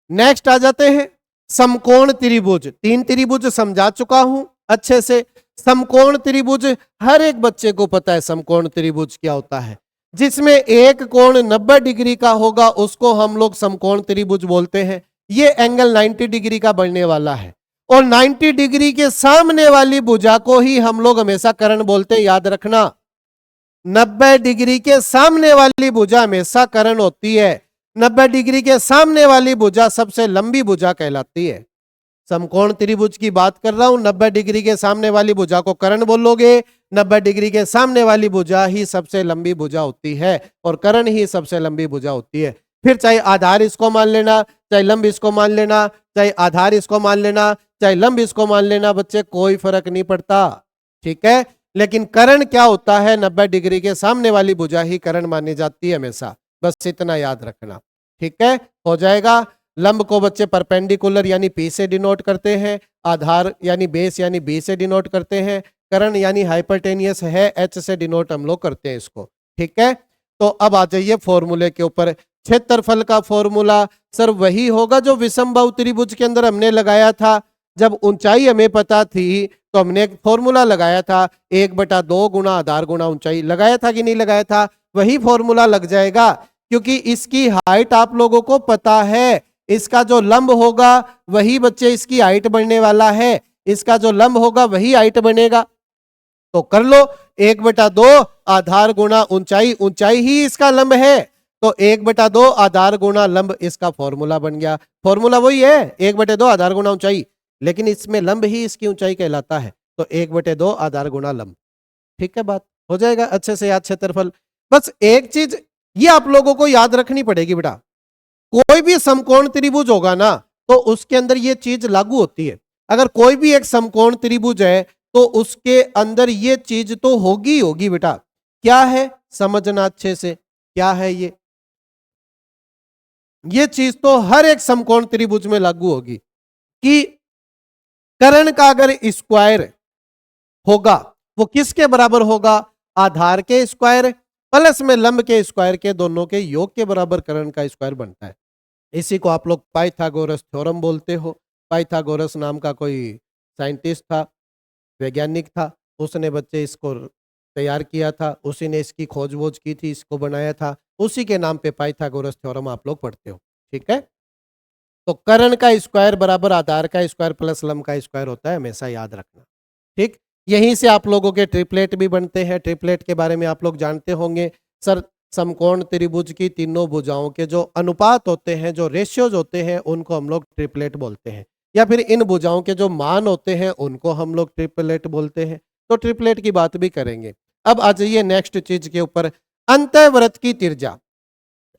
नेक्स्ट आ जाते हैं समकोण त्रिभुज। 3 त्रिभुज समझा चुका हूं अच्छे से। समकोण त्रिभुज हर एक बच्चे को पता है समकोण त्रिभुज क्या होता है। जिसमें एक कोण 90 डिग्री का होगा उसको हम लोग समकोण त्रिभुज बोलते हैं। ये एंगल 90 डिग्री का बनने वाला है और 90 डिग्री के सामने वाली भुजा को ही हम लोग हमेशा कर्ण बोलते हैं, याद रखना। 90 डिग्री के सामने वाली भुजा हमेशा कर्ण होती है। 90 डिग्री के सामने वाली भुजा सबसे लंबी भुजा कहलाती है। समकोण त्रिभुज की बात कर रहा हूं, 90 डिग्री के सामने वाली भुजा को कर्ण बोलोगे। 90 डिग्री के सामने वाली भुजा ही सबसे लंबी भुजा होती है और कर्ण ही सबसे लंबी भुजा होती है। फिर चाहे आधार इसको मान लेना, चाहे लंब इसको मान लेना, चाहे आधार इसको मान लेना, चाहे लंब इसको मान लेना, बच्चे कोई फर्क नहीं पड़ता, ठीक है। लेकिन कर्ण क्या होता है? 90 डिग्री के सामने वाली भुजा ही कर्ण मानी जाती है हमेशा, बस इतना याद रखना, ठीक है। हो जाएगा। लंब को बच्चे परपेंडिकुलर यानी P से डिनोट करते हैं, आधार यानी बेस यानी B से डिनोट करते हैं, कर्ण यानी हाइपरटेनियस है H से डिनोट हम लोग करते हैं इसको, ठीक है। तो अब आ जाइए फॉर्मूले के ऊपर। क्षेत्रफल का फॉर्मूला सर वही होगा जो विषमबाहु त्रिभुज के अंदर हमने लगाया था। जब ऊंचाई हमें पता थी तो हमने एक फॉर्मूला लगाया था, 1/2 गुणा आधार गुणा ऊंचाई। लगाया था कि नहीं लगाया था? वही फॉर्मूला लग जाएगा, क्योंकि इसकी हाइट आप लोगों को पता है। इसका जो लंब होगा वही बच्चे इसकी हाइट बनने वाला है। इसका जो लंब होगा वही हाइट बनेगा। तो कर लो 1/2 आधार गुणा ऊंचाई, ऊंचाई ही इसका लंब है, तो 1/2 आधार गुणा लंब इसका फॉर्मूला बन गया। फॉर्मूला वही है 1/2 आधार गुणा ऊंचाई, लेकिन इसमें लंब ही इसकी ऊंचाई कहलाता है, तो 1/2 आधार गुणा लंब, ठीक है। बात हो जाएगा अच्छे से याद क्षेत्रफल। बस एक चीज ये आप लोगों को याद रखनी पड़ेगी बेटा, कोई भी समकोण त्रिभुज होगा ना तो उसके अंदर ये चीज लागू होती है। अगर कोई भी एक समकोण त्रिभुज है तो उसके अंदर ये चीज तो होगी होगी बेटा। क्या है समझना अच्छे से, क्या है ये चीज तो हर एक समकोण त्रिभुज में लागू होगी कि कर्ण का अगर स्क्वायर होगा वो किसके बराबर होगा? आधार के स्क्वायर प्लस में लंब के स्क्वायर के दोनों के योग के बराबर कर्ण का स्क्वायर बनता है। इसी को आप लोग पाइथागोरस थ्योरम बोलते हो। पाइथागोरस नाम का कोई साइंटिस्ट था, वैज्ञानिक था, उसने बच्चे इसको तैयार किया था, उसी ने इसकी खोज-वोज की थी, इसको बनाया था, उसी के नाम पे पाइथागोरस थ्योरम आप लोग पढ़ते हो, ठीक है। तो कर्ण का स्क्वायर बराबर आधार का स्क्वायर प्लस लंब का स्क्वायर होता है, हमेशा याद रखना, ठीक। यहीं से आप लोगों के ट्रिपलेट भी बनते हैं। ट्रिपलेट के बारे में आप लोग जानते होंगे सर। समकोण त्रिभुज की तीनों भुजाओं के जो अनुपात होते हैं, जो रेशियोज होते हैं, उनको हम लोग ट्रिपलेट बोलते हैं, या फिर इन भुजाओं के जो मान होते हैं उनको हम लोग ट्रिपलेट बोलते हैं। तो ट्रिपलेट की बात भी करेंगे। अब आ जाइए नेक्स्ट चीज के ऊपर, अंतःवृत्त की त्रिज्या।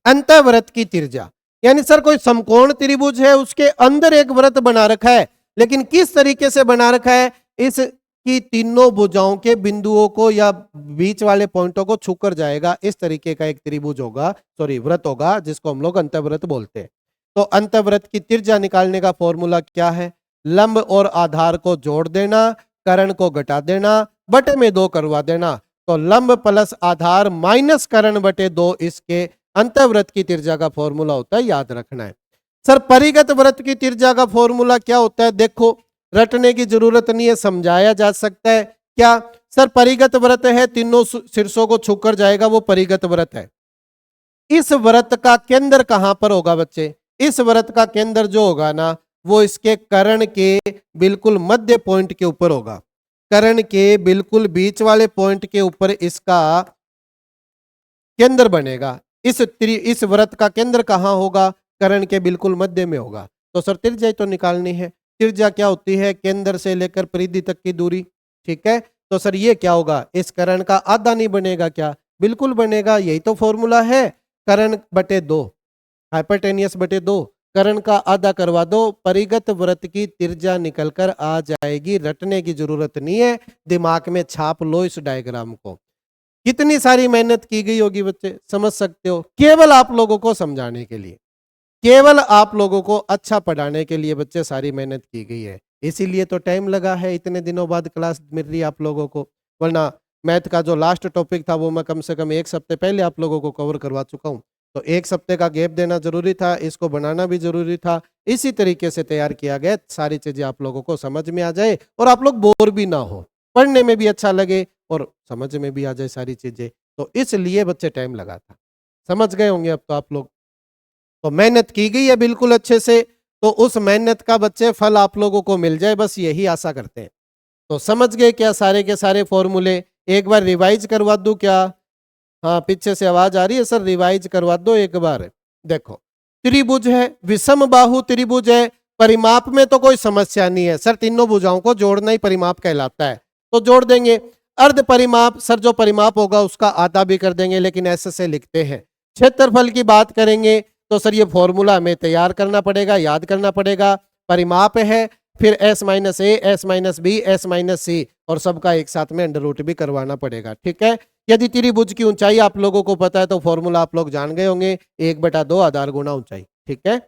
अंतःवृत्त की त्रिज्या यानी सर कोई समकोण त्रिभुज है, उसके अंदर एक वृत्त बना रखा है, लेकिन किस तरीके से बना रखा है? इस कि तीनों भुजाओं के बिंदुओं को या बीच वाले पॉइंटों को छूकर जाएगा, इस तरीके का एक त्रिभुज होगा, सॉरी वृत्त होगा, जिसको हम लोग अंतःवृत्त बोलते हैं। तो अंतःवृत्त की त्रिज्या निकालने का फॉर्मूला क्या है? लंब और आधार को जोड़ देना, कर्ण को घटा देना, बटे में 2 करवा देना। तो लंब प्लस आधार माइनस कर्ण बटे 2 इसके अंतःवृत्त की त्रिज्या का फॉर्मूला होता है, याद रखना है। सर परिगत वृत्त की त्रिज्या का फॉर्मूला क्या होता है? देखो रटने की जरूरत नहीं है, समझाया जा सकता है। क्या सर? परिगत वृत्त है, तीनों शीर्षों को छूकर जाएगा, वो परिगत वृत्त है। इस वृत्त का केंद्र कहां पर होगा बच्चे? इस वृत्त का केंद्र जो होगा ना वो इसके कर्ण के बिल्कुल मध्य पॉइंट के ऊपर होगा। कर्ण के बिल्कुल बीच वाले पॉइंट के ऊपर इसका केंद्र बनेगा। इस वृत्त का केंद्र कहाँ होगा? कर्ण के बिल्कुल मध्य में होगा। तो सर त्रिज्या तो निकालनी है। त्रिज्या क्या होती है? केंद्र से लेकर परिधि तक की दूरी। ठीक है, तो सर ये क्या होगा? इस कर्ण का आधा नहीं बनेगा क्या? बिल्कुल बनेगा, यही तो फॉर्मूला है। कर्ण बटे 2, हाइपोटेनियस बटे 2, कर्ण का आधा करवा दो, परिगत वृत्त की त्रिज्या निकलकर आ जाएगी। रटने की जरूरत नहीं है, दिमाग में छाप लो इस डायग्राम को। कितनी सारी मेहनत की गई होगी बच्चे, समझ सकते हो, केवल आप लोगों को समझाने के लिए, केवल आप लोगों को अच्छा पढ़ाने के लिए बच्चे सारी मेहनत की गई है। इसीलिए तो टाइम लगा है, इतने दिनों बाद क्लास मिल रही है आप लोगों को, वरना मैथ का जो लास्ट टॉपिक था वो मैं कम से कम 1 हफ्ते पहले आप लोगों को कवर करवा चुका हूँ। तो 1 हफ्ते का गैप देना जरूरी था, इसको बनाना भी जरूरी था। इसी तरीके से तैयार किया गया, सारी चीजें आप लोगों को समझ में आ जाए और आप लोग बोर भी ना हो, पढ़ने में भी अच्छा लगे और समझ में भी आ जाए सारी चीजें। तो इसलिए बच्चे टाइम लगा था। समझ गए होंगे अब तो आप लोग। तो मेहनत की गई है बिल्कुल अच्छे से, तो उस मेहनत का बच्चे फल आप लोगों को मिल जाए, बस यही आशा करते हैं। तो समझ गए क्या सारे के सारे फॉर्मूले? एक बार रिवाइज करवा दूं क्या? हाँ, पीछे से आवाज आ रही है सर, रिवाइज करवा दो एक बार। देखो, त्रिभुज है, विषम बाहु त्रिभुज है, परिमाप में तो कोई समस्या नहीं है सर, तीनों भुजाओं को जोड़ना ही परिमाप कहलाता है, तो जोड़ देंगे। अर्ध परिमाप, सर जो परिमाप होगा उसका आधा भी कर देंगे, लेकिन ऐसे से लिखते हैं। क्षेत्रफल की बात करेंगे तो सर ये फॉर्मूला हमें तैयार करना पड़ेगा, याद करना पड़ेगा। परिमाप है, फिर s minus a, s minus b, s minus c, और सबका एक साथ में अंडर रूट भी करवाना पड़ेगा। ठीक है, यदि त्रिभुज की ऊंचाई आप लोगों को पता है तो फॉर्मूला आप लोग जान गए होंगे, 1/2 आधार गुणा ऊंचाई। ठीक है,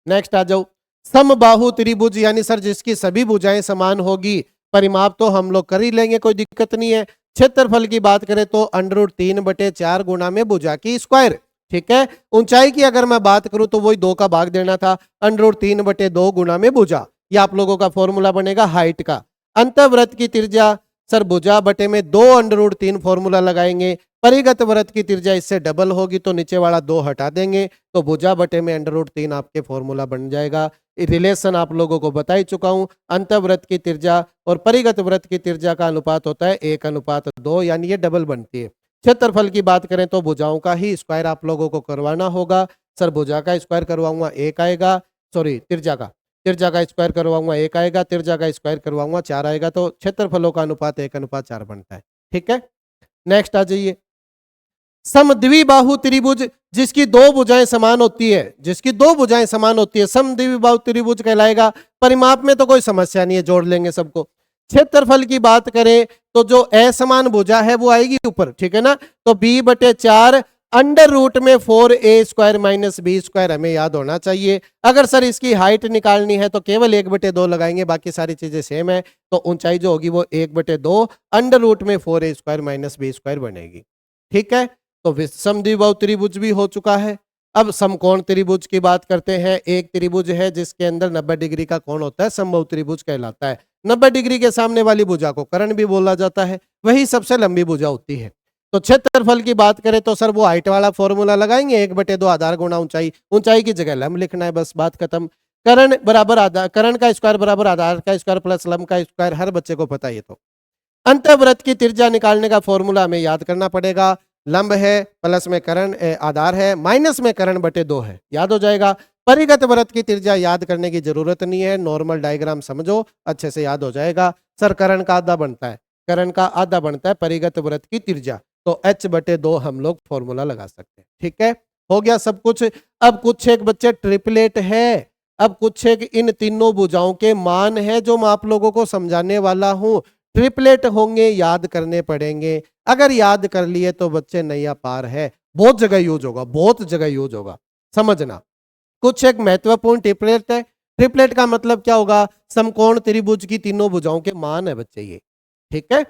नेक्स्ट आ जाओ। समबाहु त्रिभुज यानी सर जिसकी सभी भुजाएं समान होगी, परिमाप तो हम लोग कर ही लेंगे, कोई दिक्कत नहीं है। क्षेत्रफल की बात करें तो √3/4 गुणा में भुजा की स्क्वायर। ठीक है, ऊंचाई की अगर मैं बात करूं तो वही 2 का भाग देना था, √3/2 गुणा में भुजा, ये आप लोगों का फॉर्मूला बनेगा हाइट का। अंतःवृत्त की त्रिज्या सर भुजा बटे में 2√3 फॉर्मूला लगाएंगे। परिगत वृत्त की त्रिज्या इससे डबल होगी तो नीचे वाला 2 हटा देंगे, तो भुजा बटे में √3 आपके फॉर्मूला बन जाएगा। रिलेशन आप लोगों को बता ही चुका हूं, अंतःवृत्त की त्रिज्या और परिगत वृत्त की त्रिज्या का अनुपात होता है 1:2, यानी ये डबल बनती है। क्षेत्रफल की बात करें तो भुजाओं का ही स्क्वायर आप लोगों को करवाना होगा। सर भुजा का स्क्वायर करवाऊंगा 1 आएगा, सॉरी त्रिज्या का स्क्वायर करवाऊंगा 1 आएगा, त्रिज्या का स्क्वायर करवाऊंगा 4 आएगा, तो क्षेत्रफलों का अनुपात 1:4 बनता है। ठीक है, नेक्स्ट आ जाइए। समद्विबाहु त्रिभुज जिसकी 2 भुजाएं समान होती है, जिसकी 2 भुजाएं समान होती है समद्विबाहु त्रिभुज कहलाएगा। परिमाप में तो कोई समस्या नहीं है, जोड़ लेंगे सबको। क्षेत्रफल की बात करें तो जो असमान भुजा है वो आएगी ऊपर, ठीक है ना, तो b/4 अंडर रूट में 4a² माइनस b² हमें याद होना चाहिए। अगर सर इसकी हाइट निकालनी है तो केवल 1/2 लगाएंगे, बाकी सारी चीजें सेम है, तो ऊंचाई जो होगी वो 1/2 अंडर रूट में 4a² माइनस b² बनेगी। ठीक है, तो समद्विबाहु त्रिभुज भी हो चुका है। अब समकोण त्रिभुज की बात करते हैं। एक त्रिभुज है जिसके अंदर 90 डिग्री का कोण होता है, समबाहु त्रिभुज कहलाता है। 90 डिग्री के सामने वाली भुजा को कर्ण भी बोला जाता है, वही सबसे लंबी भुजा होती है। तो क्षेत्रफल की बात करें तो सर वो हाइट वाला फॉर्मूला लगाएंगे, 1/2 आधार गुणा ऊंचाई, ऊंचाई की जगह लंब लिखना है, बस बात खत्म। कर्ण बराबर आधार, कर्ण का स्क्वायर बराबर आधार का स्क्वायर प्लस लंब का स्क्वायर, हर बच्चे को पता है। तो अंतःवृत्त की त्रिज्या निकालने का फॉर्मूला हमें याद करना पड़ेगा। लंब है, प्लस में कर्ण आधार है, माइनस में कर्ण बटे 2 है, याद हो जाएगा। परिगत वृत्त की त्रिज्या याद करने की जरूरत नहीं है, नॉर्मल डायग्राम समझो, अच्छे से याद हो जाएगा। सर कर्ण का आधा बनता है, कर्ण का आधा बनता है परिगत वृत्त की त्रिज्या, तो h/2 हम लोग फॉर्मूला लगा सकते हैं। ठीक है, हो गया सब कुछ। अब कुछ एक बच्चे ट्रिपलेट है, अब कुछ एक इन तीनों भुजाओं के मान है जो मैं आप लोगों को समझाने वाला हूं। ट्रिपलेट होंगे, याद करने पड़ेंगे, अगर याद कर लिए तो बच्चे नैया पार है, बहुत जगह यूज होगा, बहुत जगह यूज होगा, समझना। कुछ एक महत्वपूर्ण ट्रिपलेट है। ट्रिपलेट का मतलब क्या होगा? समकोण त्रिभुज की तीनों भुजाओं के मान है बच्चे ये। ठीक है,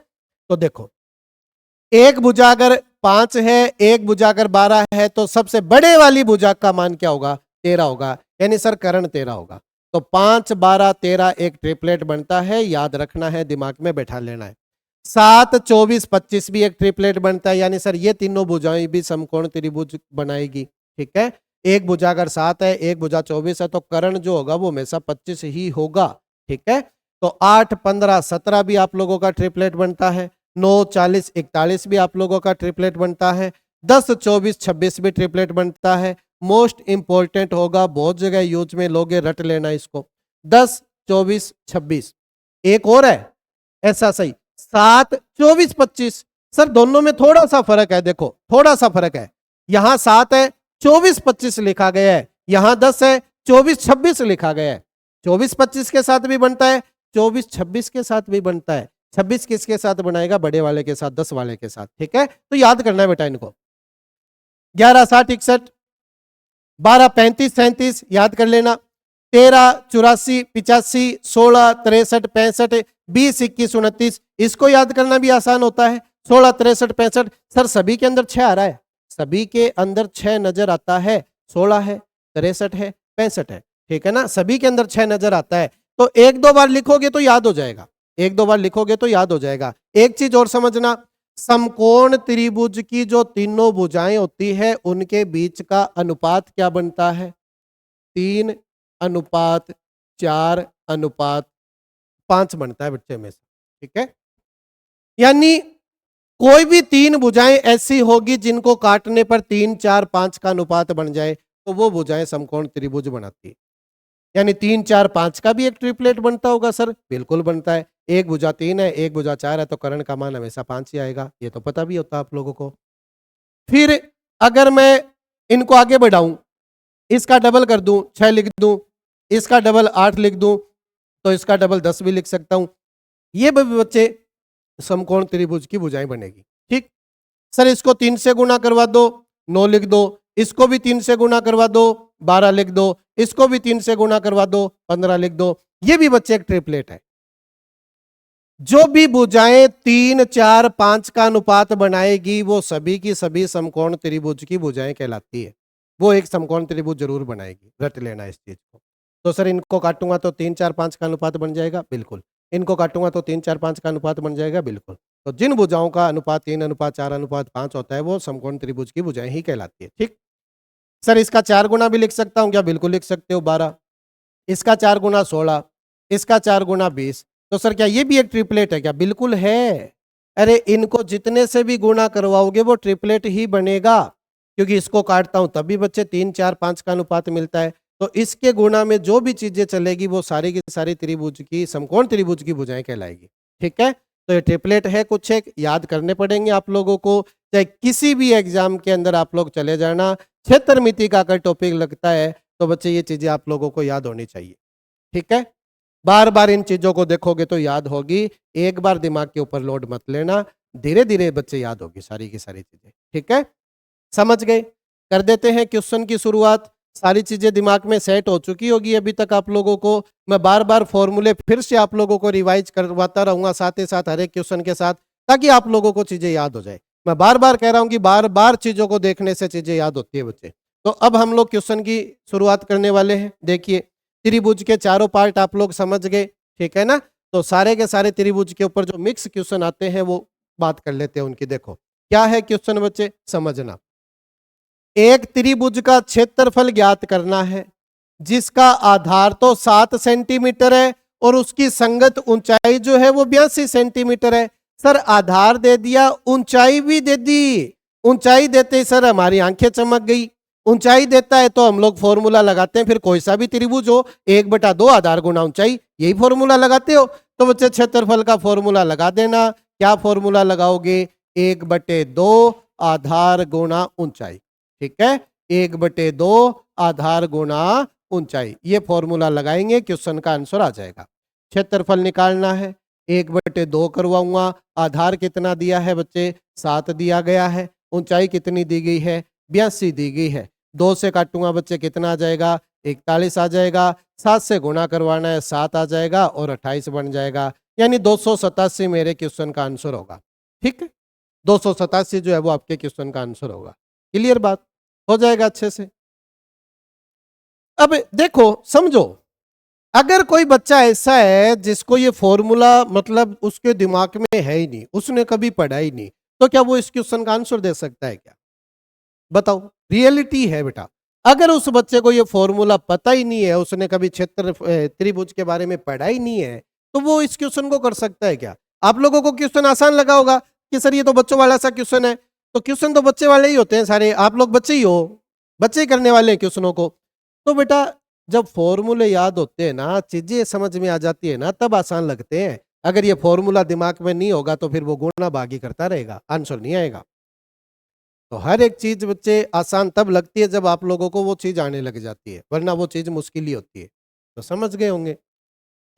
तो देखो, एक भुजा अगर 5 है, एक भुजा अगर 12 है, तो सबसे बड़े वाली भुजा का मान क्या होगा? 13 होगा, यानी सर कर्ण 13 होगा। तो 5, 12, 13 एक ट्रिपलेट बनता है, याद रखना है, दिमाग में बैठा लेना है। 7, 24, 25 भी एक ट्रिपलेट बनता है, यानी सर ये तीनों भुजाएं भी समकोण त्रिभुज बनाएगी। ठीक है, एक भुजा अगर 7 है, एक भुजा 24 है, तो कर्ण जो होगा वो हमेशा 25 ही होगा। ठीक है, तो 8, 15, 17 भी आप लोगों का ट्रिपलेट बनता है। 9, 40, 41 भी आप लोगों का ट्रिपलेट बनता है। 10, 24, 26 भी ट्रिपलेट बनता है। मोस्ट इंपॉर्टेंट होगा, बहुत जगह यूज में लोगे, रट लेना इसको। 10, 24, 26, एक और है ऐसा सही, 7, 24, 25। सर दोनों में थोड़ा सा फर्क है, देखो थोड़ा सा फर्क है। यहां 7 है, 24, 25 लिखा गया है। यहां 10 है, 24, 26 लिखा गया है। 24, 25 के साथ भी बनता है, 24, 26 के साथ भी बनता है। 26 किसके साथ बनाएगा? बड़े वाले के साथ, 10 वाले के साथ। ठीक है, तो याद करना है बेटा इनको। 11, 60, 61, 12, 35, 37 याद कर लेना। 13, 84, 85, 16, 63, 65, 20, 21, 29, इसको याद करना भी आसान होता है। 16, 63, 65। सर सभी के अंदर 6 आ रहा है, सभी के अंदर 6 नजर आता है। 16 है, 63 है, 65 है। ठीक है ना, सभी के अंदर 6 नजर आता है। तो एक दो बार लिखोगे तो याद हो जाएगा, एक दो बार लिखोगे तो याद हो जाएगा। एक चीज और समझना, समकोण त्रिभुज की जो तीनों भुजाएं होती है उनके बीच का अनुपात क्या बनता है? 3:4:5 बनता है बच्चे में से। ठीक है, यानी कोई भी 3 भुजाएं ऐसी होगी जिनको काटने पर 3, 4, 5 का अनुपात बन जाए तो वो भुजाएं समकोण त्रिभुज बनाती है। यानी 3, 4, 5 का भी एक ट्रिपलेट बनता होगा सर, बिल्कुल बनता है। एक भुजा 3 है, एक भुजा 4 है, तो कर्ण का मान हमेशा 5 ही आएगा, ये तो पता भी होता है आप लोगों को। फिर अगर मैं इनको आगे बढ़ाऊं, इसका डबल कर दूं, 6 लिख दूं, इसका डबल 8 लिख दूं, तो इसका डबल 10 भी लिख सकता हूं। ये भी बच्चे समकोण त्रिभुज की भुजाएं बनेगी। ठीक, सर इसको 3 से गुणा करवा दो, 9 लिख दो। इसको भी 3 से गुणा करवा दो, 12 लिख दो। इसको भी 3 से गुणा करवा दो, 15 लिख दो। ये भी बच्चे एक ट्रिपलेट है। जो भी भुजाएं 3, 4, 5 का अनुपात बनाएगी वो सभी की सभी समकोण त्रिभुज की भुजाएं कहलाती है। वो एक समकोण त्रिभुज जरूर बनाएगी, रट लेना इस चीज को। तो सर इनको काटूंगा तो 3, 4, 5 का अनुपात बन जाएगा, बिल्कुल। इनको काटूंगा तो 3, 4, 5 का अनुपात बन जाएगा, बिल्कुल। तो जिन भुजाओं का अनुपात 3:4:5 होता है वो समकोण त्रिभुज की भुजाएं ही कहलाती है। ठीक, सर इसका 4 गुना भी लिख सकता हूं क्या? बिल्कुल लिख सकते हो, 12। इसका 4 गुना 16, इसका 4 गुना 20। तो सर क्या ये भी एक ट्रिपलेट है क्या? बिल्कुल है। अरे इनको जितने से भी गुणा करवाओगे वो ट्रिपलेट ही बनेगा, क्योंकि इसको काटता हूं तब भी बच्चे 3, 4, 5 का अनुपात मिलता है। तो इसके गुणा में जो भी चीजें चलेगी वो सारी की सारी त्रिभुज की, समकोण त्रिभुज की भुजाएं कहलाएगी। ठीक है, तो ये ट्रिपलेट है, कुछ एक याद करने पड़ेंगे आप लोगों को। चाहे किसी भी एग्जाम के अंदर आप लोग चले जाना, क्षेत्रमिति का अगर टॉपिक लगता है तो बच्चे ये चीजें आप लोगों को याद होनी चाहिए। ठीक है, बार बार इन चीजों को देखोगे तो याद होगी, एक बार दिमाग के ऊपर लोड मत लेना, धीरे धीरे बच्चे याद होगी सारी की सारी चीजें। ठीक है, समझ गए? कर देते हैं क्वेश्चन की शुरुआत। सारी चीजें दिमाग में सेट हो चुकी होगी अभी तक आप लोगों को। मैं बार बार फॉर्मूले फिर से आप लोगों को रिवाइज करवाता रहूंगा साथ ही साथ, हर एक क्वेश्चन के साथ, ताकि आप लोगों को चीजें याद हो जाए। मैं बार बार कह रहा हूं कि बार बार चीजों को देखने से चीजें याद होती है बच्चे। तो अब हम लोग क्वेश्चन की शुरुआत करने वाले हैं। देखिए, त्रिभुज के चारों पार्ट आप लोग समझ गए, ठीक है ना? तो सारे के सारे त्रिभुज के ऊपर जो मिक्स क्वेश्चन आते हैं वो बात कर लेते हैं उनकी। देखो क्या है क्वेश्चन बच्चे, समझना। एक त्रिभुज का क्षेत्रफल ज्ञात करना है जिसका आधार तो 7 सेंटीमीटर है और उसकी संगत ऊंचाई जो है वो 82 सेंटीमीटर है। सर आधार दे दिया, ऊंचाई भी दे दी। ऊंचाई देते ही सर हमारी आंखें चमक गई। ऊंचाई देता है तो हम लोग फॉर्मूला लगाते हैं, फिर कोई सा भी त्रिभुज हो 1/2 आधार गुना ऊंचाई, यही फॉर्मूला लगाते हो। तो बच्चे क्षेत्रफल का फॉर्मूला लगा देना। क्या फॉर्मूला लगाओगे? 1/2 आधार गुना ऊंचाई। ठीक है, 1/2 आधार गुना ऊंचाई, ये फॉर्मूला लगाएंगे, क्वेश्चन का आंसर आ जाएगा। क्षेत्रफल निकालना है, 1/2 करवाऊंगा। आधार कितना दिया है बच्चे? 7 दिया गया है। ऊंचाई कितनी दी गई है? 82 दी गई है। 2 से काटूंगा बच्चे, कितना आ जाएगा? 41 आ जाएगा। 7 से गुणा करवाना है, 7 आ जाएगा और 28 बन जाएगा। यानी 287 मेरे क्वेश्चन का आंसर होगा। ठीक है, 287 जो है वो आपके क्वेश्चन का आंसर होगा। क्लियर बात? हो जाएगा अच्छे से। अब देखो समझो, अगर कोई बच्चा ऐसा है जिसको ये फॉर्मूला मतलब उसके दिमाग में है ही नहीं, उसने कभी पढ़ा ही नहीं, तो क्या वो इस क्वेश्चन का आंसर दे सकता है क्या? बताओ, रियलिटी है बेटा। अगर उस बच्चे को ये फॉर्मूला पता ही नहीं है, उसने कभी क्षेत्र त्रिभुज के बारे में पढ़ा ही नहीं है, तो वो इस क्वेश्चन को कर सकता है क्या? आप लोगों को क्वेश्चन आसान लगा होगा कि सर ये तो बच्चों वाला सा क्वेश्चन है। तो क्वेश्चन तो बच्चे वाले ही होते हैं सारे, आप लोग बच्चे ही हो, बच्चे ही करने वाले हैं क्वेश्चनों को। तो बेटा जब फॉर्मूले याद होते हैं ना, चीजें समझ में आ जाती है ना, तब आसान लगते हैं। अगर ये फॉर्मूला दिमाग में नहीं होगा तो फिर वो गुणा भागी करता रहेगा, आंसर नहीं आएगा। तो हर एक चीज बच्चे आसान तब लगती है जब आप लोगों को वो चीज आने लग जाती है, वरना वो चीज मुश्किल ही होती है। तो समझ गए होंगे।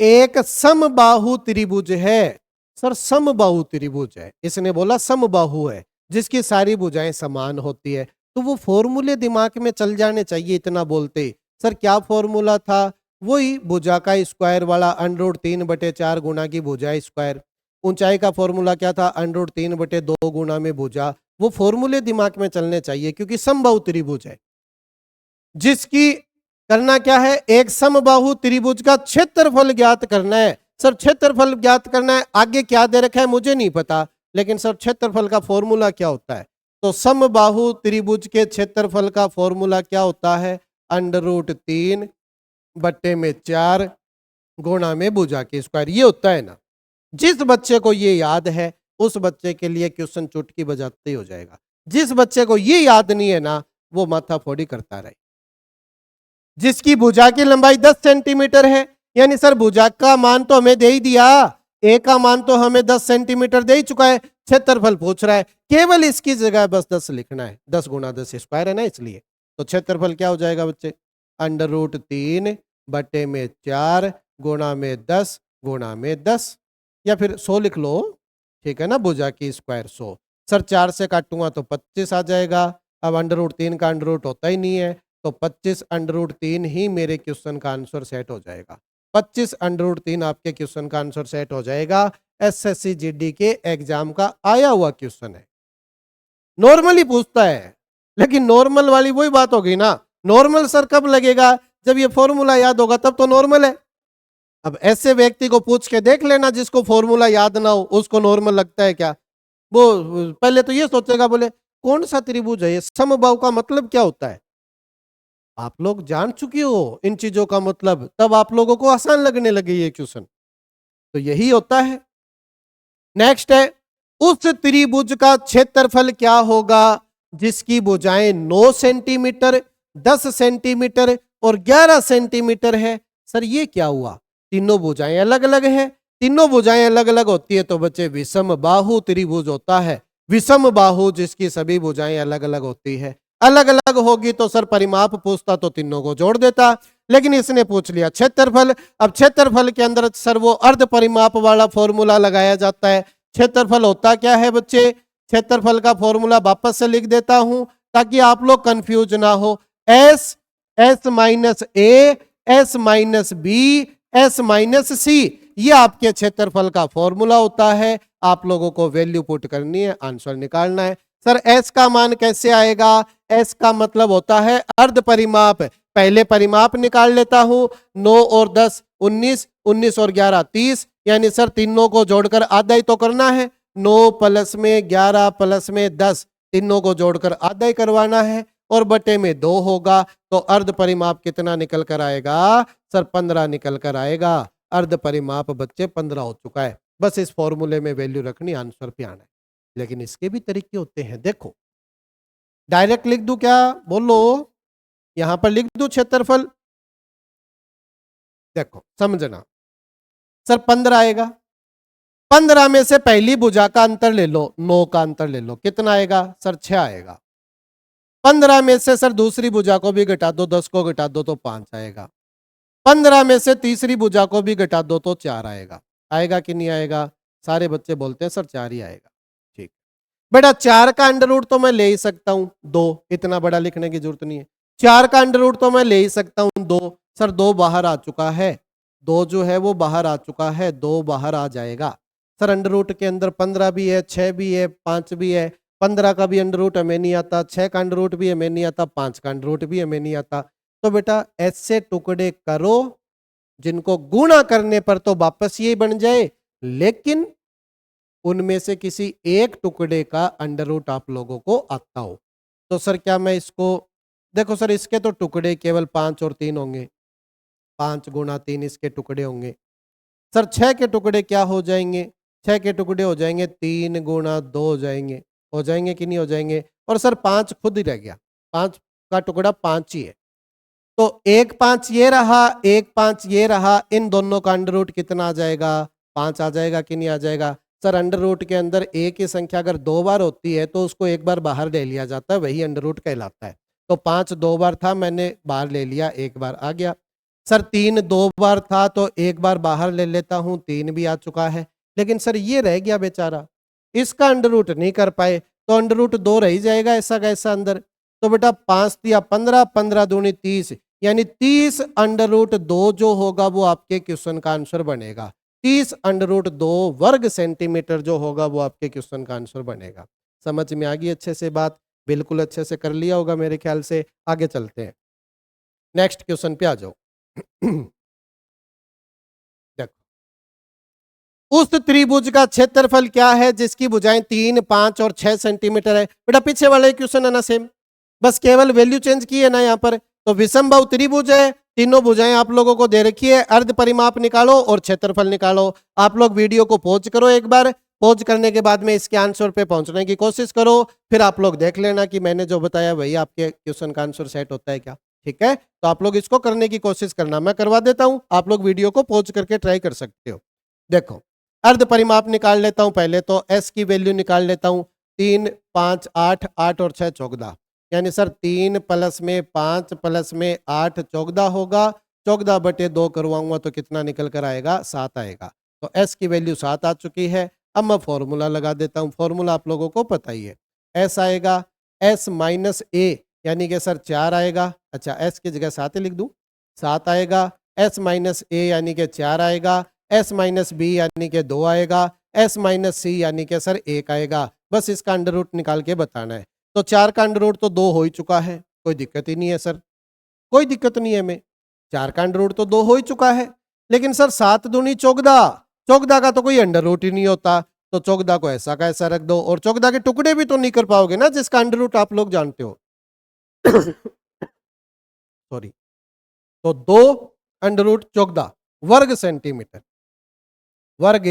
एक समबाहु त्रिभुज है। सर समबाहु त्रिभुज है, इसने बोला समबाहु है, जिसकी सारी भुजाएं समान होती है। तो वो फॉर्मूले दिमाग में चल जाने चाहिए इतना बोलते। सर क्या फॉर्मूला था? वही भुजा का स्क्वायर वाला √3/4 गुना की भुजा स्क्वायर। ऊंचाई का फॉर्मूला क्या था? √3/2 गुना में भुजा। वो फॉर्मूले दिमाग में चलने चाहिए क्योंकि समबाहु त्रिभुज है। जिसकी करना क्या है? एक समबाहु त्रिभुज का क्षेत्रफल ज्ञात करना है। सर क्षेत्रफल ज्ञात करना है, आगे क्या दे रखा है मुझे नहीं पता, लेकिन सर क्षेत्रफल का फॉर्मूला क्या होता है? तो समबाहु त्रिभुज के क्षेत्रफल का फॉर्मूला क्या होता है? √3/4 गुणा में भुजा की स्क्वायर, ये होता है ना। जिस बच्चे को ये याद है उस बच्चे के लिए क्वेश्चन चुटकी बजाते ही हो जाएगा। जिस बच्चे को ये याद नहीं है ना, वो माथाफोड़ी करता रहे। जिसकी भुजा की लंबाई 10 सेंटीमीटर है, यानी सर भुजा का मान तो हमें दे ही दिया, ए का मान तो हमें 10 सेंटीमीटर दे ही चुका है, क्षेत्रफल पूछ रहा है, केवल इसकी जगह बस 10 लिखना है। 10 गुना 10 स्क्वायर है ना, इसलिए तो क्षेत्रफल क्या हो जाएगा बच्चे? √3/4 गुणा में 10 गुणा में 10, या फिर 100 लिख लो, ठीक है ना। भुजा की स्क्वायर 100। सर 4 से काटूंगा तो 25 आ जाएगा। अब √3 का अंडर रूट होता ही नहीं है, तो 25 √3 ही मेरे क्वेश्चन का आंसर सेट हो जाएगा। 25 √3 आपके क्वेश्चन का आंसर सेट हो जाएगा। एसएससी जीडी के एग्जाम का आया हुआ क्वेश्चन है। नॉर्मली पूछता है, लेकिन नॉर्मल वाली वही बात होगी ना। नॉर्मल सर कब लगेगा? जब ये फॉर्मूला याद होगा तब तो नॉर्मल है। अब ऐसे व्यक्ति को पूछ के देख लेना जिसको फॉर्मूला याद ना हो, उसको नॉर्मल लगता है क्या? वो पहले तो ये सोचेगा, बोले कौन सा त्रिभुज है ये, समबाहु का मतलब क्या होता है? आप लोग जान चुके हो इन चीजों का मतलब, तब आप लोगों को आसान लगने लगे ये क्वेश्चन। तो यही होता है। नेक्स्ट है, उस त्रिभुज का क्षेत्रफल क्या होगा जिसकी भुजाएं 9 सेंटीमीटर, 10 सेंटीमीटर और 11 सेंटीमीटर है? सर ये क्या हुआ? तीनों भुजाएं अलग अलग है। तीनों भुजाएं अलग अलग होती है तो बच्चे विषम बाहु त्रिभुज होता है। विषम बाहु जिसकी सभी भुजाएं अलग अलग होती है। अलग अलग होगी तो सर परिमाप पूछता तो तीनों को जोड़ देता, लेकिन इसने पूछ लिया क्षेत्रफल। अब क्षेत्रफल के अंदर सर वो अर्ध परिमाप वाला फॉर्मूला लगाया जाता है। क्षेत्रफल होता क्या है बच्चे? क्षेत्रफल का फॉर्मूला वापस से लिख देता हूं ताकि आप लोग कंफ्यूज ना हो। S, s minus a, s minus b, s minus c, ये आपके क्षेत्रफल का फॉर्मूला होता है। आप लोगों को वैल्यू पुट करनी है, आंसर निकालना है। सर एस का मान कैसे आएगा? एस का मतलब होता है अर्ध परिमाप। पहले परिमाप निकाल लेता हूं। 9 और 10 19, 19 और 11 30, यानी सर तीनों को जोड़कर आधा ही तो करना है। 9 प्लस में 11 प्लस में 10, तीनों को जोड़कर आधा ही करवाना है और बटे में 2 होगा। तो अर्ध परिमाप कितना निकल कर आएगा? सर 15 निकल कर आएगा। अर्ध परिमाप बच्चे 15 हो चुका है। बस इस फॉर्मूले में वैल्यू रखनी, आंसर पे आना है। लेकिन इसके भी तरीके होते हैं। देखो डायरेक्ट लिख दूं क्या? बोलो, यहां पर लिख दूं क्षेत्रफल? देखो समझना, सर 15 आएगा। 15 में से पहली भुजा का अंतर ले लो, 9 का अंतर ले लो, कितना आएगा? सर 6 आएगा। 15 में से सर दूसरी भुजा को भी घटा दो, 10 को घटा दो तो 5 आएगा। 15 में से तीसरी भुजा को भी घटा दो तो 4 आएगा। आएगा कि नहीं आएगा? सारे बच्चे बोलते हैं सर 4 ही आएगा। ठीक बेटा, 4 का अंडर रूट तो मैं ले ही सकता हूं 2, इतना बड़ा लिखने की जरूरत नहीं है। 4 का अंडर रूट तो मैं ले ही सकता हूं 2। सर 2 बाहर आ चुका है, 2 जो है वो बाहर आ चुका है, 2 बाहर आ जाएगा। सर अंडर रूट के अंदर 15 भी है, 6 भी है, 5 भी है। 15 का भी अंडर रूट हमें नहीं आता, 6 का अंडर रूट भी हमें नहीं आता, 5 का अंडर रूट भी हमें नहीं आता। तो बेटा ऐसे टुकड़े करो जिनको गुणा करने पर तो वापस ये बन जाए, लेकिन उनमें से किसी एक टुकड़े का अंडर रूट आप लोगों को आता हो। तो सर क्या मैं इसको देखो सर इसके तो टुकड़े केवल 5 और 3 होंगे, 5 गुणा 3 इसके टुकड़े होंगे। सर 6 के टुकड़े क्या हो जाएंगे? 6 के टुकड़े हो जाएंगे 3 गुणा 2 हो जाएंगे कि नहीं हो जाएंगे? और सर 5 खुद ही रह गया, 5 का टुकड़ा 5 ही है, तो 1 5 ये रहा, 1 5 ये रहा, इन दोनों का अंडर रूट कितना आ जाएगा? 5 आ जाएगा कि नहीं आ जाएगा? सर अंडर रूट के अंदर एक ही संख्या अगर 2 बार होती है तो उसको एक बार बाहर ले लिया जाता है, वही अंडर रूट कहलाता है। तो 5 2 बार था, मैंने बाहर ले लिया, एक बार आ गया। सर 3 2 बार था तो एक बार बाहर ले लेता हूँ, 3 भी आ चुका है। लेकिन सर ये रह गया बेचारा, इसका अंडर रूट नहीं कर पाए, तो अंडर रूट 2 रह ही जाएगा ऐसा का ऐसा अंदर। तो बेटा 5 दिया 15, 15 दूनी 30, यानी 30 अंडर रूट 2 जो होगा वो आपके क्वेश्चन का आंसर बनेगा। 30 अंडर रूट 2 वर्ग सेंटीमीटर जो होगा वो आपके क्वेश्चन का आंसर बनेगा। समझ में आ गई अच्छे से बात? बिल्कुल अच्छे से कर लिया होगा मेरे ख्याल से। आगे चलते हैं, नेक्स्ट क्वेश्चन पे आ जाओ। देखो उस त्रिभुज का क्षेत्रफल क्या है जिसकी भुजाएं 3, 5 और 6 सेंटीमीटर है? बेटा पीछे वाले क्वेश्चन है ना सेम, बस केवल वैल्यू चेंज की है ना यहाँ पर। तो विषमबाहु त्रिभुज है, तीनों भुजाएं आप लोगों को दे रखी है, अर्ध परिमाप निकालो और क्षेत्रफल निकालो। आप लोग वीडियो को पॉज करो एक बार, पॉज करने के बाद में इसके आंसर पे पहुंचने की कोशिश करो, फिर आप लोग देख लेना कि मैंने जो बताया वही आपके क्वेश्चन का आंसर सेट होता है क्या। ठीक है, तो आप लोग इसको करने की कोशिश करना, मैं करवा देता हूं, आप लोग वीडियो को पॉज करके ट्राई कर सकते हो। देखो अर्ध परिमाप निकाल लेता हूं पहले, तो एस की वैल्यू निकाल लेता हूं। 3 5 8, 8 और 6 14, यानी सर 3 प्लस में 5 प्लस में 8 14 होगा। 14 बटे 2 करवाऊंगा तो कितना निकल कर आएगा? 7 आएगा। तो एस की वैल्यू 7 आ चुकी है। अब मैं फॉर्मूला लगा देता हूं, फॉर्मूला आप लोगों को पता ही है, एस आएगा एस माइनस ए, यानी कि सर 4 आएगा। अच्छा एस की जगह 7 लिख दूं, 7 आएगा। एस माइनस ए यानी कि 4 आएगा। एस माइनस बी यानी कि 2 आएगा। एस माइनस सी यानी कि सर 1 आएगा। बस इसका अंडर रूट निकाल के बताना है। तो 4 का अंडर रूट तो 2 हो ही चुका है, कोई दिक्कत ही नहीं है सर, कोई दिक्कत नहीं है हमें। 4 का अंडर रूट तो 2 हो ही चुका है, लेकिन सर 7 दूनी 14, 14 का तो कोई अंडर रूट ही नहीं होता, तो 14 को ऐसा का ऐसा रख दो। और 14 के टुकड़े भी तो नहीं कर पाओगे ना जिसका अंडर रूट आप लोग जानते हो। सॉरी, तो 2 अंडर रूट 14 वर्ग सेंटीमीटर, वर्ग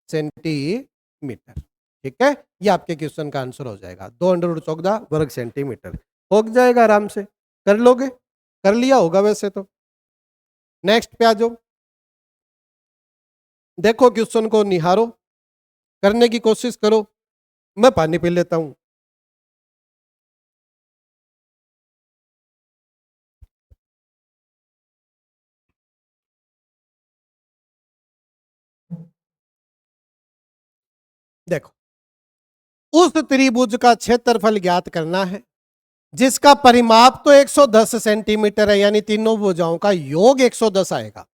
सेंटीमीटर। ठीक है, ये आपके क्वेश्चन का आंसर हो जाएगा। 2 अंडर रूट 14 वर्ग सेंटीमीटर हो जाएगा, आराम से कर लोगे, कर लिया होगा वैसे तो। नेक्स्ट पे आ जाओ, देखो क्वेश्चन को निहारो, करने की कोशिश करो। मैं पानी पी लेता हूं। देखो उस त्रिभुज का क्षेत्रफल ज्ञात करना है जिसका परिमाप तो 110 सेंटीमीटर है, यानी तीनों भुजाओं का योग 110 आएगा,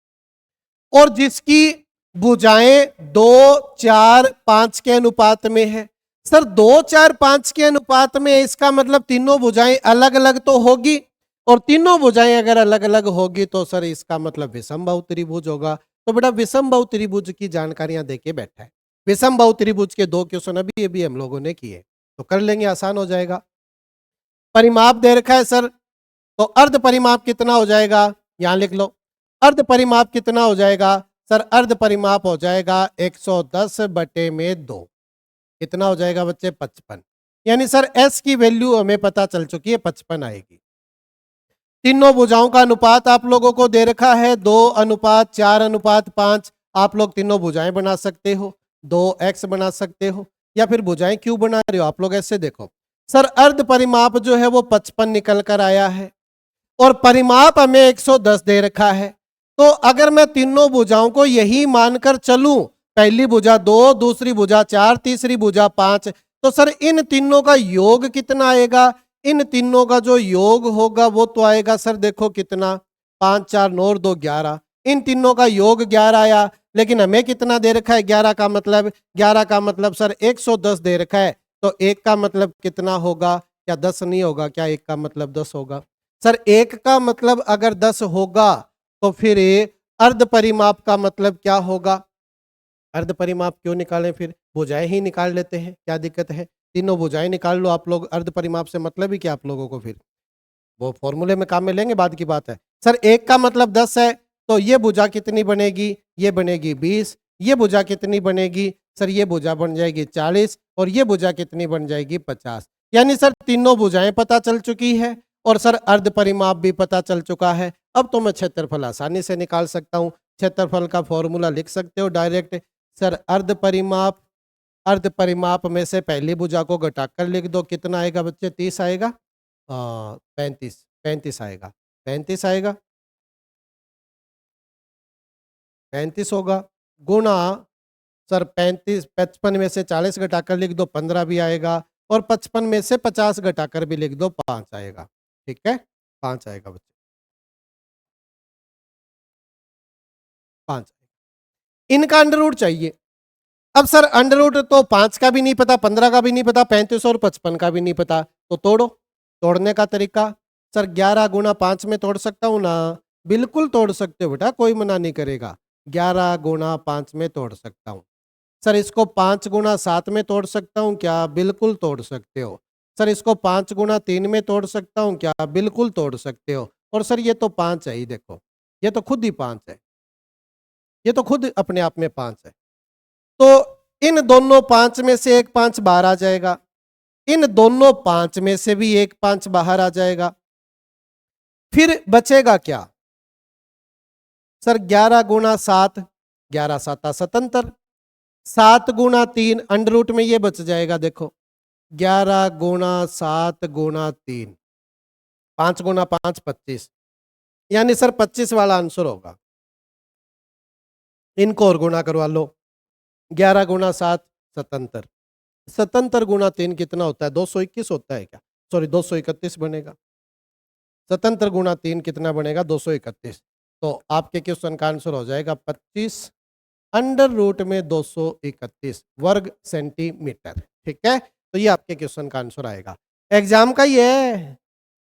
और जिसकी भुजाएं 2 4 5 के अनुपात में है। सर 2 4 5 के अनुपात में, इसका मतलब तीनों भुजाएं अलग अलग तो होगी, और तीनों भुजाएं अगर अलग अलग होगी तो सर इसका मतलब विषमबाहु त्रिभुज होगा। तो बेटा विषमबाहु त्रिभुज की जानकारियां देके बैठा है। विषमबाहु त्रिभुज के 2 क्वेश्चन अभी हम लोगों ने किए, तो कर लेंगे, आसान हो जाएगा। परिमाप दे रखा है सर, तो अर्ध परिमाप कितना हो जाएगा? यहां लिख लो, अर्ध परिमाप कितना हो जाएगा? सर अर्ध परिमाप हो जाएगा 110 बटे में 2। कितना हो जाएगा बच्चे? 55। यानी सर एस की वैल्यू हमें पता चल चुकी है, 55 आएगी। तीनों भुजाओं का अनुपात आप लोगों को दे रखा है 2 अनुपात 4 अनुपात 5। आप लोग तीनों भुजाएं बना सकते हो, 2x बना सकते हो, या फिर भुजाएं क्यों बना रहे हो आप लोग? ऐसे देखो सर, अर्ध परिमाप जो है वो 55 निकल कर आया है, और परिमाप हमें 110 दे रखा है। तो अगर मैं तीनों भुजाओं को यही मानकर चलूं, पहली भुजा 2, दूसरी भुजा 4, तीसरी भुजा 5, तो सर इन तीनों का योग कितना आएगा? इन तीनों का जो योग होगा वो तो आएगा सर, देखो कितना, 5 4 9 और 2 11, इन तीनों का योग 11 आया। लेकिन हमें कितना दे रखा है? 11 का मतलब, 11 का मतलब सर 110 दे रखा है, तो 1 का मतलब कितना होगा? क्या 10 नहीं होगा? क्या 1 का मतलब 10 होगा? सर 1 का मतलब अगर 10 होगा तो फिर अर्ध परिमाप का मतलब क्या होगा? अर्ध परिमाप क्यों निकालें, फिर भुजाएं ही निकाल लेते हैं, क्या दिक्कत है? तीनों भुजाएं निकाल लो आप लोग, अर्ध परिमाप से मतलब ही क्या आप लोगों को? फिर वो फॉर्मूले में काम में लेंगे, बाद की बात है। सर 1 का मतलब 10 है, तो ये भुजा कितनी बनेगी? ये बनेगी 20। ये भुजा कितनी बनेगी? सर ये भुजा बन जाएगी 40 और ये भुजा कितनी बन जाएगी? 50। यानी सर तीनों भुजाएं पता चल चुकी है और सर अर्ध परिमाप भी पता चल चुका है। अब तो मैं क्षेत्रफल आसानी से निकाल सकता हूँ। क्षेत्रफल का फॉर्मूला लिख सकते हो डायरेक्ट। सर अर्ध परिमाप में से पहली भुजा को घटाकर लिख दो, कितना आएगा बच्चे? 30 आएगा। 35 आएगा, 35 आएगा, 35 होगा, गुणा सर 35, 55 में से 40 घटाकर लिख दो, 15 भी आएगा, और 55 में से 50 घटाकर भी लिख दो, 5 आएगा। ठीक है, 5 आएगा बच्चे, 5। इनका अंडर रूट चाहिए। अब सर अंडर रूट तो 5 का भी नहीं पता, 15 का भी नहीं पता, 35 और 55 का भी नहीं पता, तो तोड़ो। तोड़ने का तरीका, सर 11 गुणा 5 में तोड़ सकता हूं ना? बिल्कुल तोड़ सकते हो बेटा, कोई मना नहीं करेगा। 11 गुणा 5 में तोड़ सकता हूं। सर इसको 5 गुणा 7 में तोड़ सकता हूं क्या? बिल्कुल तोड़ सकते हो। सर इसको 5 गुणा 3 में तोड़ सकता हूं क्या? बिल्कुल तोड़ सकते हो। और सर ये तो 5 है ही, देखो ये तो खुद ही 5 है, ये तो खुद अपने आप में 5 है। तो इन दोनों 5 में से एक 5 बाहर आ जाएगा, इन दोनों 5 में से भी एक 5 बाहर आ जाएगा। फिर बचेगा क्या? सर 11 गुणा 7, 11 7 77, 7 गुणा 3 अंडर रूट में ये बच जाएगा। देखो 11 गुणा 7 गुणा 3, 5 गुणा 5 25, यानी सर 25 वाला आंसर होगा। इनको और गुणा करवा लो। 11 गुणा 7 77, 77 गुणा 3 कितना होता है? 221 होता है क्या? सॉरी 231 बनेगा। 77 गुणा 3 कितना बनेगा? 231। तो आपके क्वेश्चन का आंसर हो जाएगा 25 अंडर रूट में 231 वर्ग सेंटीमीटर। ठीक है, तो ये आपके क्वेश्चन का आंसर आएगा। एग्जाम का ही है,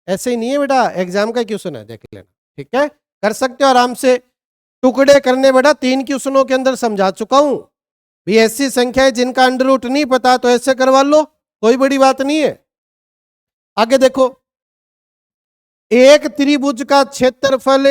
ऐसे ही नहीं है बेटा, एग्जाम का क्वेश्चन है, देख लेना। ठीक है, कर सकते हो आराम से। टुकड़े करने बेटा 3 क्वेश्चनों के अंदर समझा चुका हूं। भी ऐसी संख्या है जिनका अंडर रूट नहीं पता तो ऐसे करवा लो, कोई बड़ी बात नहीं है। आगे देखो, एक त्रिभुज का क्षेत्रफल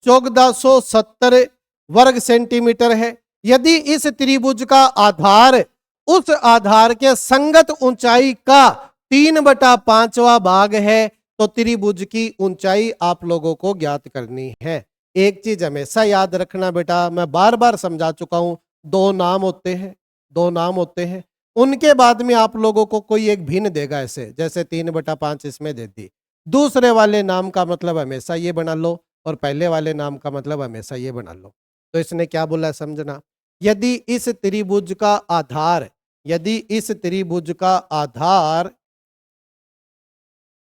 1470 वर्ग सेंटीमीटर है। यदि इस त्रिभुज का आधार उस आधार के संगत ऊंचाई का 3/5वां भाग है तो त्रिभुज की ऊंचाई आप लोगों को ज्ञात करनी है। एक चीज हमेशा याद रखना बेटा, मैं बार बार समझा चुका हूं, दो नाम होते हैं, दो नाम होते हैं, उनके बाद में आप लोगों को कोई एक भिन्न देगा, ऐसे जैसे 3/5 इसमें दे दी। दूसरे वाले नाम का मतलब हमेशा ये बना लो और पहले वाले नाम का मतलब हमेशा ये बना लो। तो इसने क्या बोला है समझना, यदि इस त्रिभुज का आधार, यदि इस त्रिभुज का आधार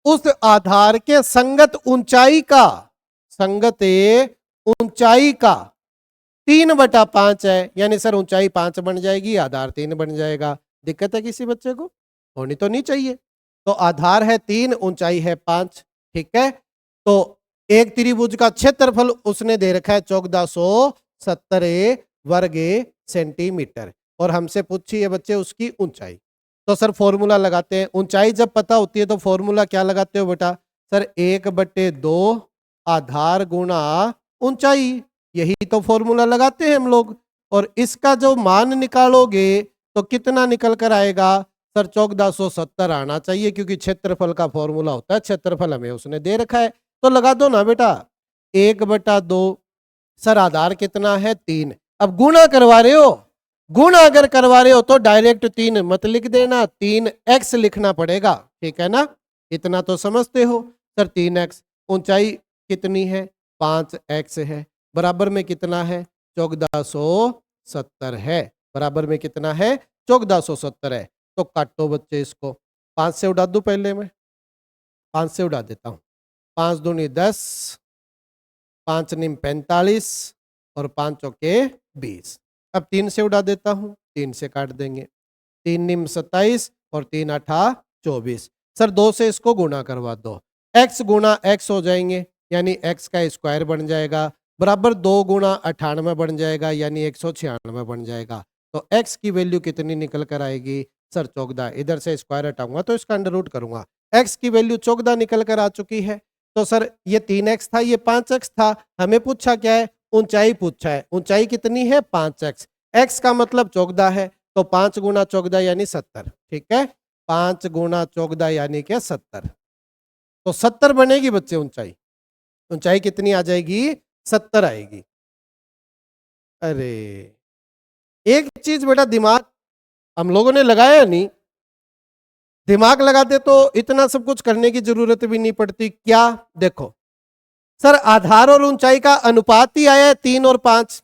उस आधार के संगत ऊंचाई का, संगत ऊंचाई का 3/5 है, यानी सर ऊंचाई 5 बन जाएगी, आधार 3 बन जाएगा। दिक्कत है किसी बच्चे को? होनी तो नहीं चाहिए। तो आधार है 3, ऊंचाई है 5। ठीक है, तो एक त्रिभुज का क्षेत्रफल उसने दे रखा है 1470 वर्ग सेंटीमीटर और हमसे पूछी है बच्चे उसकी ऊंचाई। तो सर फॉर्मूला लगाते हैं। ऊंचाई जब पता होती है तो फॉर्मूला क्या लगाते हो बेटा? सर 1/2 आधार गुणा ऊंचाई, यही तो फॉर्मूला लगाते हैं हम लोग। और इसका जो मान निकालोगे तो कितना निकल कर आएगा? सर 1470 आना चाहिए, क्योंकि क्षेत्रफल का फॉर्मूला होता है, क्षेत्रफल हमें उसने दे रखा है। तो लगा दो ना बेटा 1/2। सर आधार कितना है? 3। अब गुणा करवा रहे हो, गुणा अगर करवा रहे हो तो डायरेक्ट 3 मत लिख देना, 3x लिखना पड़ेगा। ठीक है ना, इतना तो समझते हो। सर 3x, ऊंचाई कितनी है? 5x है, बराबर में कितना है? 1470 है, बराबर में कितना है? 1470 है। तो काटो बच्चे इसको, 5 से उड़ा दू, पहले मैं 5 से उड़ा देता हूं। 5 दूनी 10, 5 निम 45 और 5 चौके 20। अब 3 से उड़ा देता हूं, 3 से काट देंगे, 3 निम 27 और 3 8 24। सर 2 से इसको गुणा करवा दो, x गुणा x हो जाएंगे, यानी x का स्क्वायर बन जाएगा, बराबर 2 गुणा 98 बन जाएगा, यानी 196 बन जाएगा। तो x की वैल्यू कितनी निकल कर आएगी? सर 14। इधर से स्क्वायर हटाऊंगा तो इसका अंडर रूट करूंगा, x की वैल्यू 14 निकल कर आ चुकी है। तो सर ये 3x था, ये 5x था, हमें पूछा क्या है, ऊंचाई पूछा है। ऊंचाई कितनी है, 5x। x का मतलब 14 है, तो 5 गुना 14 यानी 70। ठीक है, 5 गुना 14 यानी क्या, 70। तो 70 बनेगी बच्चे ऊंचाई। ऊंचाई कितनी आ जाएगी, 70 आएगी। अरे एक चीज बेटा, दिमाग हम लोगों ने लगाया नहीं, दिमाग लगाते तो इतना सब कुछ करने की जरूरत भी नहीं पड़ती। क्या, देखो सर, आधार और ऊंचाई का अनुपात ही आया है 3 और 5।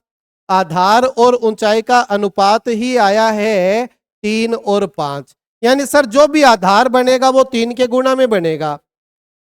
आधार और ऊंचाई का अनुपात ही आया है 3 और 5। यानी सर जो भी आधार बनेगा वो 3 के गुना में बनेगा,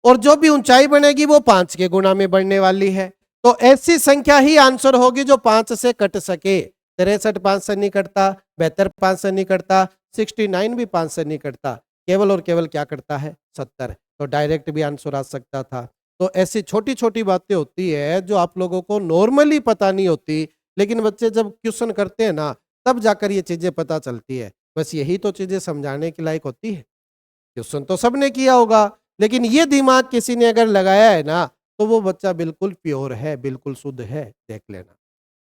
और जो भी ऊंचाई बनेगी वो 5 के गुना में बढ़ने वाली है। तो ऐसी संख्या ही आंसर होगी जो 5 से कट सके। 63 5 से नहीं कटता, 72 5 से नहीं कटता, 69 भी 5 से नहीं कटता, केवल और केवल क्या करता है, 70। तो डायरेक्ट भी आंसर आ सकता था। तो ऐसी छोटी छोटी बातें होती है जो आप लोगों को नॉर्मली पता नहीं होती, लेकिन बच्चे जब क्वेश्चन करते हैं ना, तब जाकर ये चीजें पता चलती है। बस यही तो चीजें समझाने के लायक होती है। क्वेश्चन तो सबने किया होगा, लेकिन ये दिमाग किसी ने अगर लगाया है ना, तो वो बच्चा बिल्कुल प्योर है, बिल्कुल शुद्ध है। देख लेना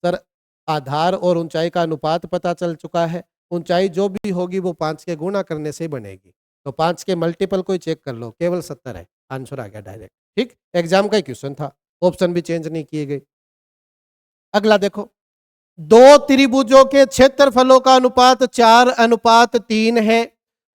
सर, आधार और ऊंचाई का अनुपात पता चल चुका है। ऊंचाई जो भी होगी वो 5 के गुणा करने से बनेगी। तो 5 के मल्टीपल को चेक कर लो, केवल 70 है, आंसर आ गया डायरेक्ट। ठीक, एग्जाम का ही क्वेश्चन था, ऑप्शन भी चेंज नहीं किए गए। अगला देखो, दो त्रिभुजों के क्षेत्रफलों का अनुपात 4:3 है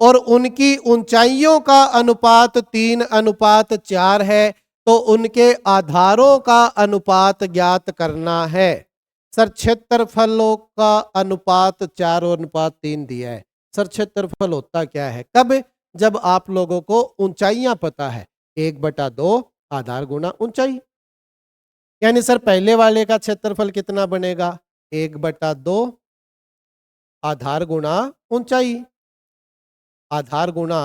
और उनकी ऊंचाइयों का अनुपात 3:4 है, तो उनके आधारों का अनुपात ज्ञात करना है। सर क्षेत्रफलों का अनुपात 4:3 दिया है। सर क्षेत्रफल होता क्या है, कब, जब आप लोगों को ऊंचाइयां पता है, 1/2 आधार गुना ऊंचाई। यानी सर पहले वाले का क्षेत्रफल कितना बनेगा, 1/2 आधार गुणा ऊंचाई, आधार गुणा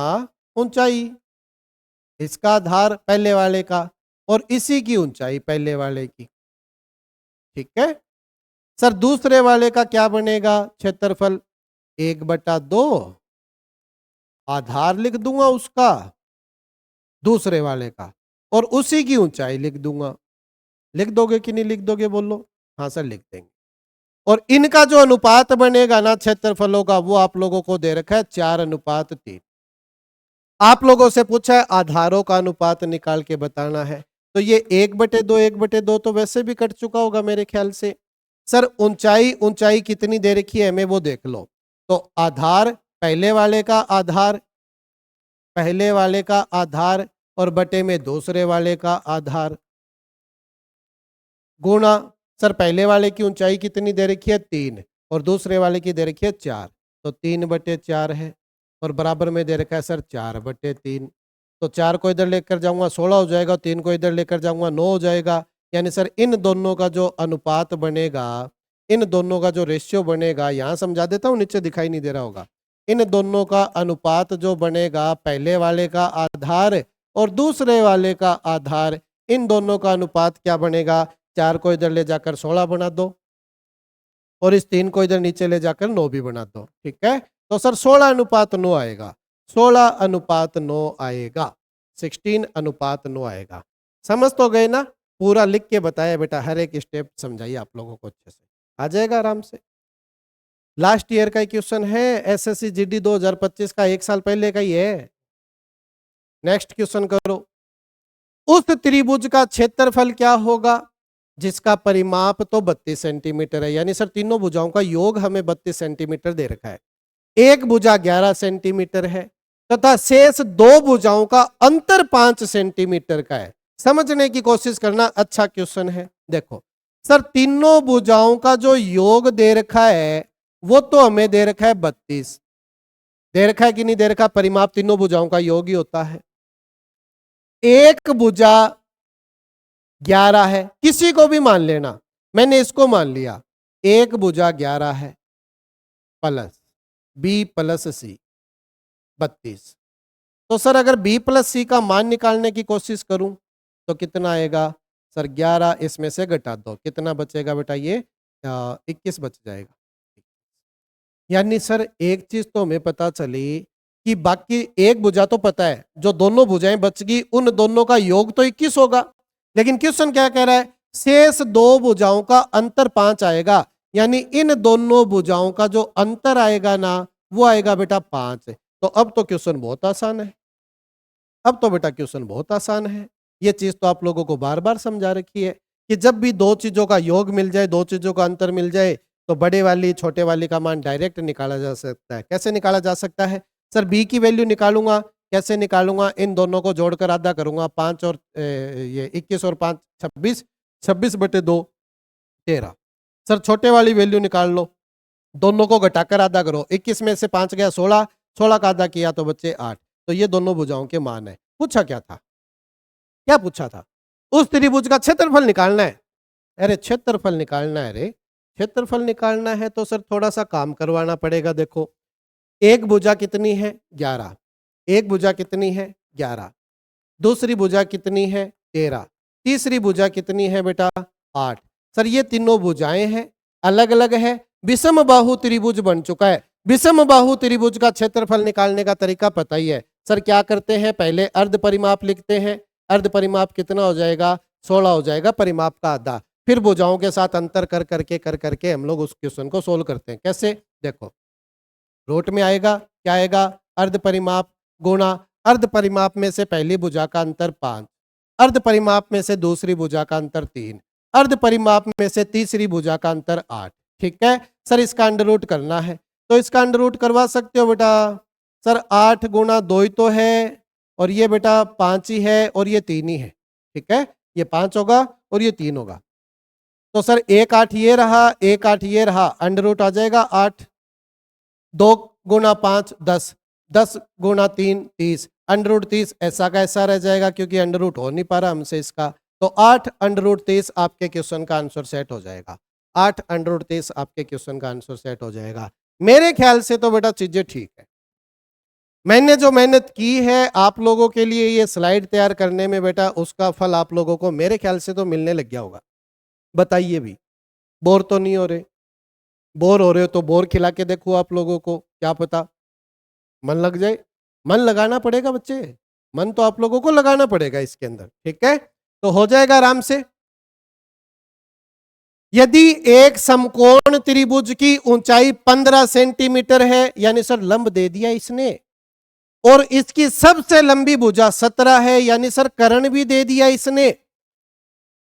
ऊंचाई, इसका आधार पहले वाले का और इसी की ऊंचाई पहले वाले की। ठीक है सर, दूसरे वाले का क्या बनेगा क्षेत्रफल, 1/2 आधार लिख दूंगा उसका, दूसरे वाले का, और उसी की ऊंचाई लिख दूंगा। लिख दोगे कि नहीं लिख दोगे, बोलो। हाँ सर लिख देंगे। और इनका जो अनुपात बनेगा ना क्षेत्रफलों का, वो आप लोगों को दे रखा है 4:3। आप लोगों से पूछा है आधारों का अनुपात निकाल के बताना है, तो ये 1/2 1/2 तो वैसे भी कट चुका होगा मेरे ख्याल से। सर ऊंचाई, ऊंचाई कितनी दे रखी है हमें वो देख लो। तो आधार पहले वाले का आधार, पहले वाले का आधार और बटे में दूसरे वाले का आधार, गुणा सर पहले वाले की ऊंचाई कितनी दे रखी है 3 और दूसरे वाले की दे रखी है 4, तो 3/4 है, और बराबर में दे रखा है सर 4/3। तो 4 को इधर लेकर जाऊंगा 16 हो जाएगा, 3 को इधर लेकर जाऊंगा 9 हो जाएगा। यानी सर इन दोनों का जो अनुपात बनेगा, इन दोनों का जो रेशियो बनेगा, यहां समझा देता हूं, नीचे दिखाई नहीं दे रहा होगा। इन दोनों का अनुपात जो बनेगा, पहले वाले का आधार और दूसरे वाले का आधार, इन दोनों का अनुपात क्या बनेगा, 4 को इधर ले जाकर 16 बना दो और इस 3 को इधर नीचे ले जाकर 9 भी बना दो। ठीक है, तो सर 16:9 आएगा, 16:9 आएगा, 16:9 आएगा। समझ तो गए ना, पूरा लिख के बताया बेटा, हर एक स्टेप समझाइए आप लोगों को अच्छे से, आ जाएगा आराम से। लास्ट ईयर का क्वेश्चन है, एसएससी जीडी 2025 का, 1 साल पहले का ही है। नेक्स्ट क्वेश्चन करो, उस त्रिभुज का क्षेत्रफल क्या होगा जिसका परिमाप तो 32 सेंटीमीटर है। यानी सर तीनों भुजाओं का योग हमें 32 सेंटीमीटर दे रखा है। एक भुजा 11 सेंटीमीटर है तथा शेष दो भुजाओं का अंतर 5 सेंटीमीटर का है। समझने की कोशिश करना, अच्छा क्वेश्चन है। देखो सर तीनों भुजाओं का जो योग दे रखा है वो तो हमें दे रखा है 32, दे रखा है कि नहीं दे रखा, परिमाप तीनों भुजाओं का योग ही होता है। एक भुजा 11 है, किसी को भी मान लेना, मैंने इसको मान लिया, एक भुजा 11 है प्लस बी प्लस सी 32। तो सर अगर बी प्लस सी का मान निकालने की कोशिश करूं तो कितना आएगा सर, 11 इसमें से घटा दो, कितना बचेगा बेटा, ये 21 बच जाएगा। यानी सर एक चीज तो हमें पता चली कि बाकी एक भुजा तो पता है, जो दोनों भुजाएं बच गई उन दोनों का योग तो 21 होगा। लेकिन क्वेश्चन क्या कह रहा है, शेष दो भुजाओं का अंतर 5 आएगा, यानी इन दोनों भुजाओं का जो अंतर आएगा ना वो आएगा बेटा 5। तो अब तो क्वेश्चन बहुत आसान है, अब तो बेटा क्वेश्चन बहुत आसान है। ये चीज तो आप लोगों को बार बार समझा रखी है कि जब भी दो चीजों का योग मिल जाए, दो चीजों का अंतर मिल जाए, तो बड़े वाली छोटे वाली का मान डायरेक्ट निकाला जा सकता है। कैसे निकाला जा सकता है सर? बी की वैल्यू निकालूंगा, कैसे निकालूंगा? इन दोनों को जोड़कर आधा करूंगा, 5 और ये 21 और 5 26, 26/2 13। सर छोटे वाली वैल्यू निकाल लो, दोनों को घटाकर आधा करो, 21 में से 5 गया 16, 16 का आधा किया तो बच्चे 8। तो ये दोनों भुजाओं के मान है। पूछा क्या था, क्या पूछा था? उस त्रिभुज का क्षेत्रफल निकालना है। अरे क्षेत्रफल निकालना है रे, क्षेत्रफल निकालना है तो सर थोड़ा सा काम करवाना पड़ेगा। देखो, एक भुजा कितनी है? 11। एक भुजा कितनी है? 11। दूसरी भुजा कितनी है? 13। तीसरी भुजा कितनी है बेटा? 8। सर ये तीनों भुजाएं हैं, अलग अलग है, विषम बाहु त्रिभुज बन चुका है। विषम बाहु त्रिभुज का क्षेत्रफल निकालने का तरीका पता ही है। सर क्या करते हैं, पहले अर्ध परिमाप लिखते हैं। अर्ध परिमाप कितना हो जाएगा? 16 हो जाएगा, परिमाप का आधा। फिर भुजाओं के साथ अंतर कर करके हम लोग उस क्वेश्चन को सोल्व करते हैं। कैसे? देखो, रूट में आएगा, क्या आएगा? अर्ध परिमाप गुणा अर्ध परिमाप में से पहली भुजा का अंतर 5, अर्ध परिमाप में से दूसरी भुजा का अंतर 3, अर्ध परिमाप में से तीसरी भुजा का अंतर 8। ठीक है सर, इसका अंडर रूट करना है तो इसका अंडर रूट करवा सकते हो बेटा। सर 8 गुणा 2 ही तो है, और ये बेटा 5 ही है, और ये 3 ही है। ठीक है, ये 5 होगा और ये 3 होगा। तो सर 1 8 ये रहा, 1 8 ये रहा, अंडर रूट आ जाएगा 8। 2 गुणा 5 10, 10 गुणा 3 30, अंडर रूट 30 ऐसा का ऐसा रह जाएगा क्योंकि अंडर रूट हो नहीं पा रहा हमसे इसका। तो 8 अंडर रूट 30 आपके क्वेश्चन का आंसर सेट हो जाएगा। 8 अंडर रूट 30 आपके क्वेश्चन का आंसर सेट हो जाएगा। मेरे ख्याल से तो बेटा चीजें ठीक है। मैंने जो मेहनत की है आप लोगों के लिए ये स्लाइड तैयार करने में बेटा, उसका फल आप लोगों को मेरे ख्याल से तो मिलने लग गया होगा। बताइए भी, बोर तो नहीं हो रहे? बोर हो रहे हो तो बोर खिला के देखो आप लोगों को, क्या पता मन लग जाए। मन लगाना पड़ेगा बच्चे, मन तो आप लोगों को लगाना पड़ेगा इसके अंदर। ठीक है, तो हो जाएगा आराम से। यदि एक समकोण त्रिभुज की ऊंचाई 15 सेंटीमीटर है, यानी सर लंब दे दिया इसने, और इसकी सबसे लंबी भुजा 17 है, यानी सर कर्ण भी दे दिया इसने,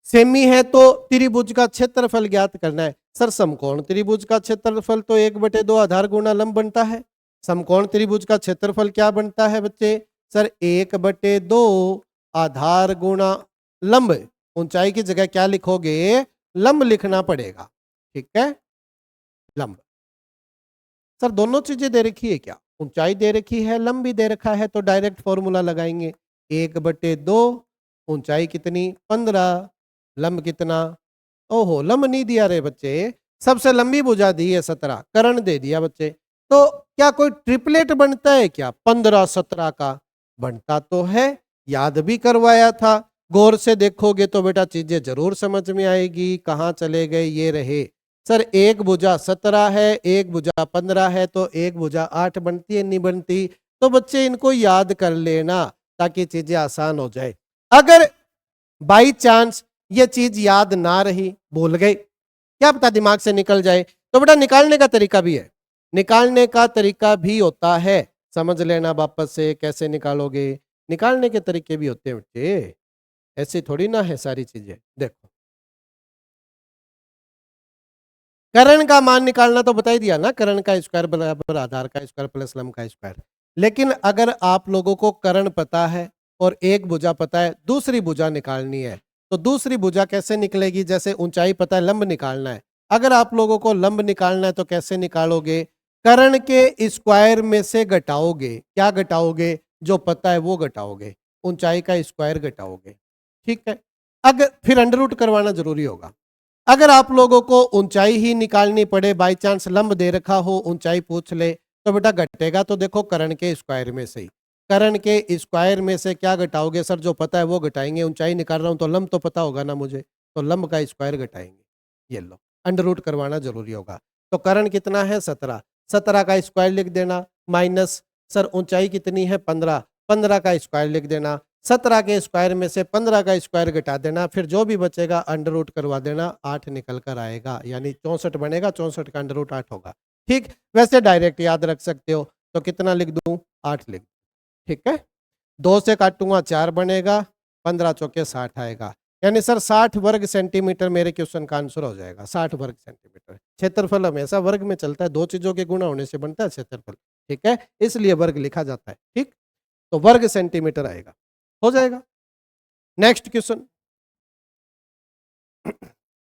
सेमी है, तो त्रिभुज का क्षेत्रफल ज्ञात करना है। सर समकोण त्रिभुज का क्षेत्रफल तो 1/2 आधार गुणा लंब बनता है। समकोण त्रिभुज का क्षेत्रफल क्या बनता है बच्चे? सर 1/2 आधार गुणा लंब। ऊंचाई की जगह क्या लिखोगे? लंब लिखना पड़ेगा। ठीक है, लंब। सर दोनों चीजें दे रखी है क्या? ऊंचाई दे रखी है, लंब भी दे रखा है, तो डायरेक्ट फॉर्मूला लगाएंगे। 1/2, ऊंचाई कितनी? 15, लंब कितना? ओहो, लंब नहीं दिया रे बच्चे, सबसे लंबी भुजा दी है 17, कर्ण दे दिया बच्चे। तो क्या कोई ट्रिपलेट बनता है क्या 15 17 का? बनता तो है, याद भी करवाया था। गौर से देखोगे तो बेटा चीजें जरूर समझ में आएगी। कहाँ चले गए? ये रहे। सर एक भुजा 17 है, एक भुजा 15 है, तो एक भुजा 8 बनती है, नहीं बनती? तो बच्चे इनको याद कर लेना ताकि चीजें आसान हो जाए। अगर बाई चांस ये चीज याद ना रही, भूल गए, क्या पता दिमाग से निकल जाए, तो बेटा निकालने का तरीका भी है, निकालने का तरीका भी होता है। समझ लेना वापस से कैसे निकालोगे। निकालने के तरीके भी होते हैं बच्चे, ऐसे थोड़ी ना है सारी चीजें। देखो, कर्ण का मान निकालना तो बता ही दिया ना, कर्ण का स्क्वायर बराबर आधार का स्क्वायर प्लस लंब का स्क्वायर। लेकिन अगर आप लोगों को कर्ण पता है और एक भुजा पता है, दूसरी भुजा निकालनी है, तो दूसरी भुजा कैसे निकलेगी? जैसे ऊंचाई पता है, लंब निकालना है। अगर आप लोगों को लंब निकालना है तो कैसे निकालोगे? कर्ण के स्क्वायर में से घटाओगे। क्या घटाओगे? जो पता है वो घटाओगे, ऊंचाई का स्क्वायर घटाओगे। ठीक है, अगर फिर अंडर रूट करवाना जरूरी होगा। अगर आप लोगों को ऊंचाई ही निकालनी पड़े, बाई चांस लंब दे रखा हो, ऊंचाई पूछ ले, तो बेटा घटेगा तो देखो कर्ण के स्क्वायर में से ही। कर्ण के स्क्वायर में से क्या घटाओगे? सर जो पता है वो घटाएंगे। ऊंचाई निकाल रहा हूं तो लंब तो पता होगा ना मुझे, तो लंब का स्क्वायर घटाएंगे। ये लो, अंडर रूट करवाना जरूरी होगा। तो कर्ण कितना है? 17, 17 का स्क्वायर लिख देना, माइनस सर ऊंचाई कितनी है 15, 15 का स्क्वायर लिख देना, 17 के स्क्वायर में से 15 का स्क्वायर घटा देना, फिर जो भी बचेगा अंडर रूट करवा देना, 8 निकल कर आएगा, यानी 64 बनेगा, 64 का अंडर रूट 8 होगा। ठीक, वैसे डायरेक्ट याद रख सकते हो, तो कितना लिख दूं, 8 लिख, ठीक है। 2 से काटूंगा 4 बनेगा, 15 चौके 60 आएगा, यानी सर 60 वर्ग सेंटीमीटर मेरे क्वेश्चन का आंसर हो जाएगा, 60 वर्ग सेंटीमीटर। क्षेत्रफल हमेशा वर्ग में चलता है, दो चीजों के गुणा होने से बनता है क्षेत्रफल, ठीक है, इसलिए वर्ग लिखा जाता है। ठीक, तो वर्ग सेंटीमीटर आएगा, हो जाएगा। नेक्स्ट क्वेश्चन,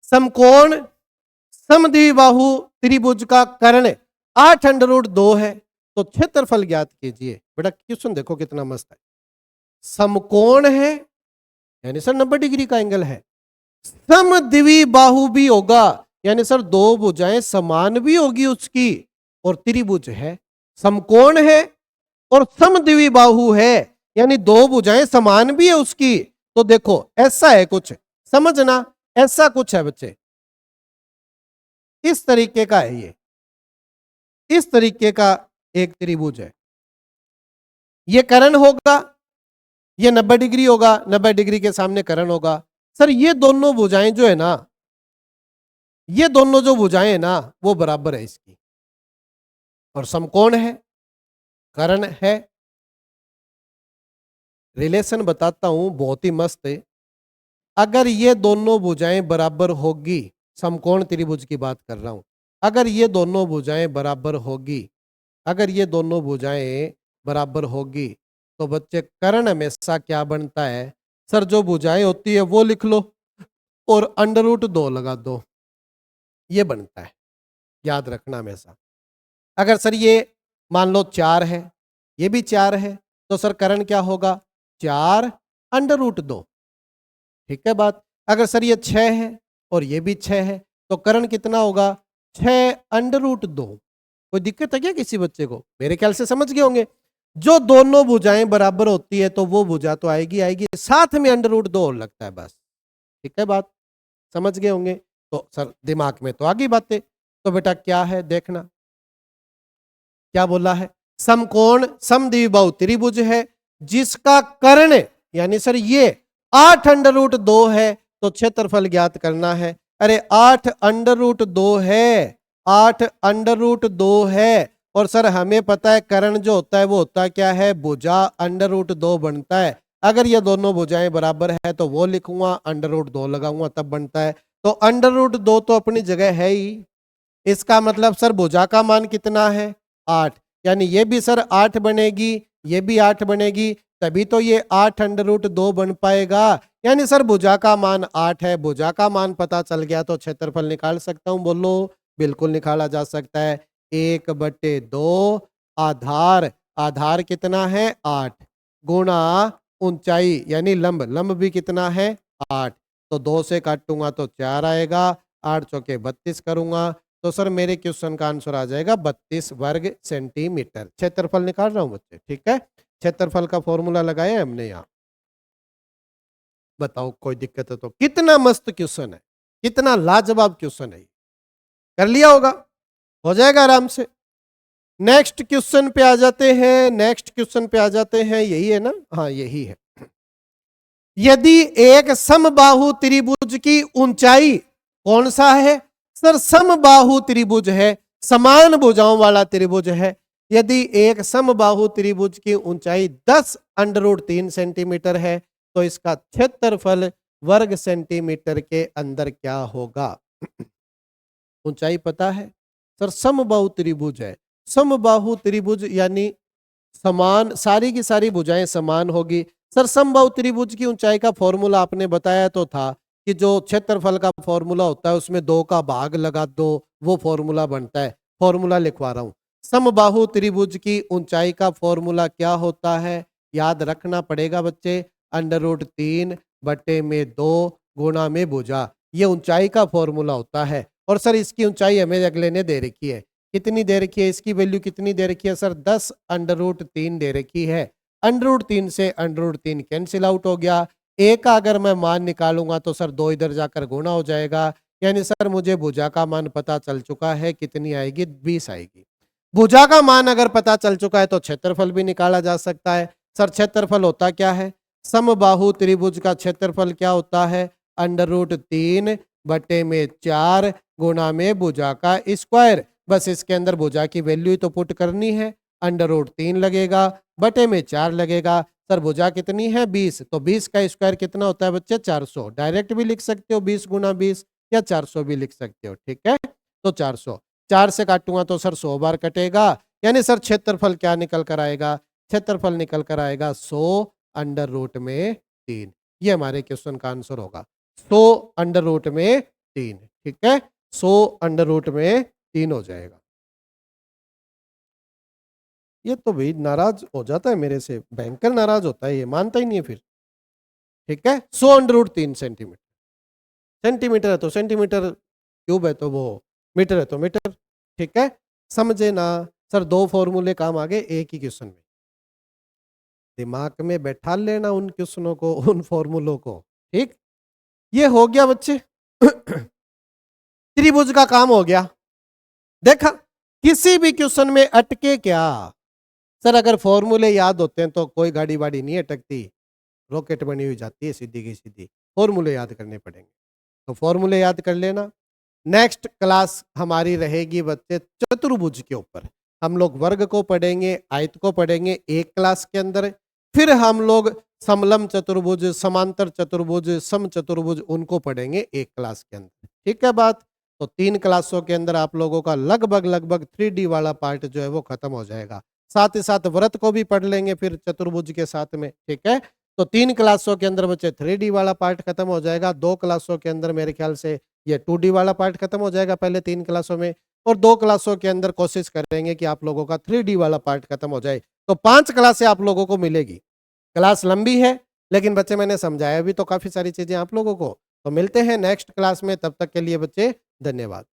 समकोण समद्विबाहु त्रिभुज का कर्ण 8 अंडर रूट 2 है, तो क्षेत्रफल ज्ञात कीजिए। बेटा क्वेश्चन देखो कितना मस्त है, समकोण है यानी सर 90 डिग्री का एंगल है, समद्विबाहु भी होगा यानी सर दो भुजाएं समान भी होगी उसकी, और त्रिभुज है, समकोण है और समद्विबाहु है यानी दो भुजाएं समान भी है उसकी। तो देखो ऐसा है कुछ, समझना, ऐसा कुछ है बच्चे, इस तरीके का है ये, इस तरीके का एक त्रिभुज है, ये कर्ण होगा, ये 90 डिग्री होगा, 90 डिग्री के सामने कर्ण होगा। सर ये दोनों भुजाएं जो है ना, ये दोनों जो भुजाएं है ना वो बराबर है इसकी, और समकोण है, कर्ण है। रिलेशन बताता हूं, बहुत ही मस्त है। अगर ये दोनों भुजाएं बराबर होगी, समकोण त्रिभुज की बात कर रहा हूं, अगर ये दोनों भुजाएं बराबर होगी, अगर ये दोनों भुजाएं बराबर होगी, तो बच्चे कर्ण हमेशा क्या बनता है, सर जो भुजाएं होती है वो लिख लो और अंडर रूट 2 लगा दो, ये बनता है, याद रखना हमेशा। अगर सर ये मान लो 4 है, ये भी 4 है, तो सर कर्ण क्या होगा, 4 अंडर रूट 2, ठीक है बात। अगर सर ये 6 है और ये भी 6 है, तो कर्ण कितना होगा, 6 अंडर रूट 2। कोई दिक्कत है क्या किसी बच्चे को? मेरे ख्याल से समझ गए होंगे। जो दोनों भुजाएं बराबर होती है तो वो भुजा तो आएगी आएगी, साथ में अंडर रूट 2 और लगता है बस, ठीक है बात, समझ गए होंगे। तो सर दिमाग में तो आ गई बातें। तो बेटा क्या है देखना, क्या बोला है, समकोण समद्विबाहु त्रिभुज है जिसका कर्ण यानी सर ये 8 अंडर रूट 2 है, तो क्षेत्रफल ज्ञात करना है। अरे 8 अंडर रूट 2 है, 8 अंडर रूट 2 है, और सर हमें पता है कर्ण जो होता है वो होता क्या है, भुजा अंडर रूट 2 बनता है। अगर ये दोनों भुजाएं बराबर है तो वो लिखूंगा, अंडर रूट 2 लगाऊंगा तब बनता है। तो अंडर रूट 2 तो अपनी जगह है ही, इसका मतलब सर भुजा का मान कितना है, 8, यानी ये भी सर 8 बनेगी, ये भी 8 बनेगी, तभी तो ये 8 अंडर रूट 2 बन पाएगा। यानी सर भुजा का मान 8 है, भुजा का मान पता चल गया तो क्षेत्रफल निकाल सकता हूं, बोलो बिल्कुल निकाला जा सकता है। 1/2 आधार, आधार कितना है 8, गुणा ऊंचाई यानी लंब, लंब भी कितना है 8, तो 2 से काटूंगा तो 4 आएगा, 8 चौके 32 करूंगा, तो सर मेरे क्वेश्चन का आंसर आ जाएगा 32 वर्ग सेंटीमीटर। क्षेत्रफल निकाल रहा हूं बच्चे, ठीक है, क्षेत्रफल का फॉर्मूला लगाया हमने यहाँ। बताओ कोई दिक्कत है तो? कितना मस्त क्वेश्चन है, कितना लाजवाब क्वेश्चन है, कर लिया होगा, हो जाएगा आराम से। नेक्स्ट क्वेश्चन पे आ जाते हैं, नेक्स्ट क्वेश्चन पे आ जाते हैं, यही है ना, हाँ यही है। यदि एक समबाहु त्रिभुज की ऊंचाई कौन सा है, सर समबाहु त्रिभुज है, समान भुजाओं वाला त्रिभुज है। यदि एक समबाहु त्रिभुज की ऊंचाई 10 अंडर रूट 3 सेंटीमीटर है, तो इसका क्षेत्रफल वर्ग सेंटीमीटर के अंदर क्या होगा? ऊंचाई पता है सर, समबाहु त्रिभुज है, समबाहु त्रिभुज यानी समान, सारी की सारी भुजाएं समान होगी। सर समबाहु त्रिभुज की ऊंचाई का फॉर्मूला आपने बताया तो था कि जो क्षेत्रफल का फॉर्मूला होता है उसमें 2 का भाग लगा दो, वो फॉर्मूला बनता है। फॉर्मूला लिखवा रहा हूं, समबाहु त्रिभुज की ऊंचाई का फॉर्मूला क्या होता है, याद रखना पड़ेगा बच्चे, अंडर रूट 3 बटे में 2 गुणा में भुजा, ये ऊंचाई का फॉर्मूला होता है। और सर इसकी ऊंचाई हमें अगले ने दे रखी है, कितनी दे रखी है, इसकी वैल्यू कितनी दे रखी है सर, 10 अंडर रूट 3 दे रखी है। अंडर रूट 3 से अंडर रूट 3 कैंसिल आउट हो गया, एक का अगर मैं मान निकालूंगा तो सर 2 इधर जाकर गुणा हो जाएगा, यानी सर मुझे भुजा का मान पता चल चुका है, कितनी आएगी, 20 आएगी। भुजा का मान अगर पता चल चुका है तो क्षेत्रफल भी निकाला जा सकता है। सर क्षेत्रफल होता क्या है? समबाहु त्रिभुज का क्षेत्रफल क्या होता है? √3 बटे में 4 गुणा में भुजा का स्क्वायर। बस इसके अंदर भुजा की वैल्यू ही तो पुट करनी है। √3 लगेगा बटे में 4 लगेगा। सर भुजा कितनी है? 20, तो 20 का स्क्वायर कितना होता है बच्चे? 400। डायरेक्ट भी लिख सकते हो 20 गुना 20, या 400 भी लिख सकते हो, ठीक है। तो 400, 4 से काटूंगा तो सर 100 बार कटेगा, यानी सर क्षेत्रफल क्या निकल कर आएगा? क्षेत्रफल निकल कर आएगा 100 √3। ये हमारे क्वेश्चन का आंसर होगा, 100 √3, ठीक है। 100 √3 हो जाएगा। ये तो भाई नाराज हो जाता है मेरे से, भयंकर नाराज होता है, ये मानता ही नहीं है फिर, ठीक है। 100 √3 सेंटीमीटर, सेंटीमीटर है तो सेंटीमीटर, क्यूब है तो वो, मीटर है तो मीटर, ठीक है। समझे ना सर? 2 फॉर्मूले काम आ गए एक ही क्वेश्चन में। दिमाग में बैठा लेना उन क्वेश्चनों को, उन फॉर्मूलों को, ठीक। ये हो गया बच्चे। त्रिभुज का काम हो गया। देखा, किसी भी क्वेश्चन में अटके क्या? सर अगर फॉर्मूले याद होते हैं तो कोई गाड़ी वाड़ी नहीं अटकती, रॉकेट बनी हुई जाती है सीधी की सीधी। फॉर्मूले याद करने पड़ेंगे, तो फॉर्मूले याद कर लेना। नेक्स्ट क्लास हमारी रहेगी बच्चे चतुर्भुज के ऊपर। हम लोग वर्ग को पढ़ेंगे, आयत को पढ़ेंगे एक क्लास के अंदर, फिर हम लोग समलम चतुर्भुज, समांतर चतुर्भुज, सम चतुर्भुज उनको पढ़ेंगे एक क्लास के अंदर, ठीक है बात। तो 3 क्लासों के अंदर आप लोगों का लगभग 3D वाला पार्ट जो है वो खत्म हो जाएगा। साथ ही साथ व्रत को भी पढ़ लेंगे फिर चतुर्भुज के साथ में, ठीक है। तो 3 क्लासों के अंदर बच्चे 3D वाला पार्ट खत्म हो जाएगा। 2 क्लासों के अंदर मेरे ख्याल से ये 2D वाला पार्ट खत्म हो जाएगा पहले 3 क्लासों में, और 2 क्लासों के अंदर कोशिश करेंगे कि आप लोगों का 3D वाला पार्ट खत्म हो जाए। तो 5 क्लासें आप लोगों को मिलेगी। क्लास लंबी है लेकिन बच्चे मैंने समझाया भी तो काफी सारी चीजें आप लोगों को। तो मिलते हैं नेक्स्ट क्लास में, तब तक के लिए बच्चे धन्यवाद।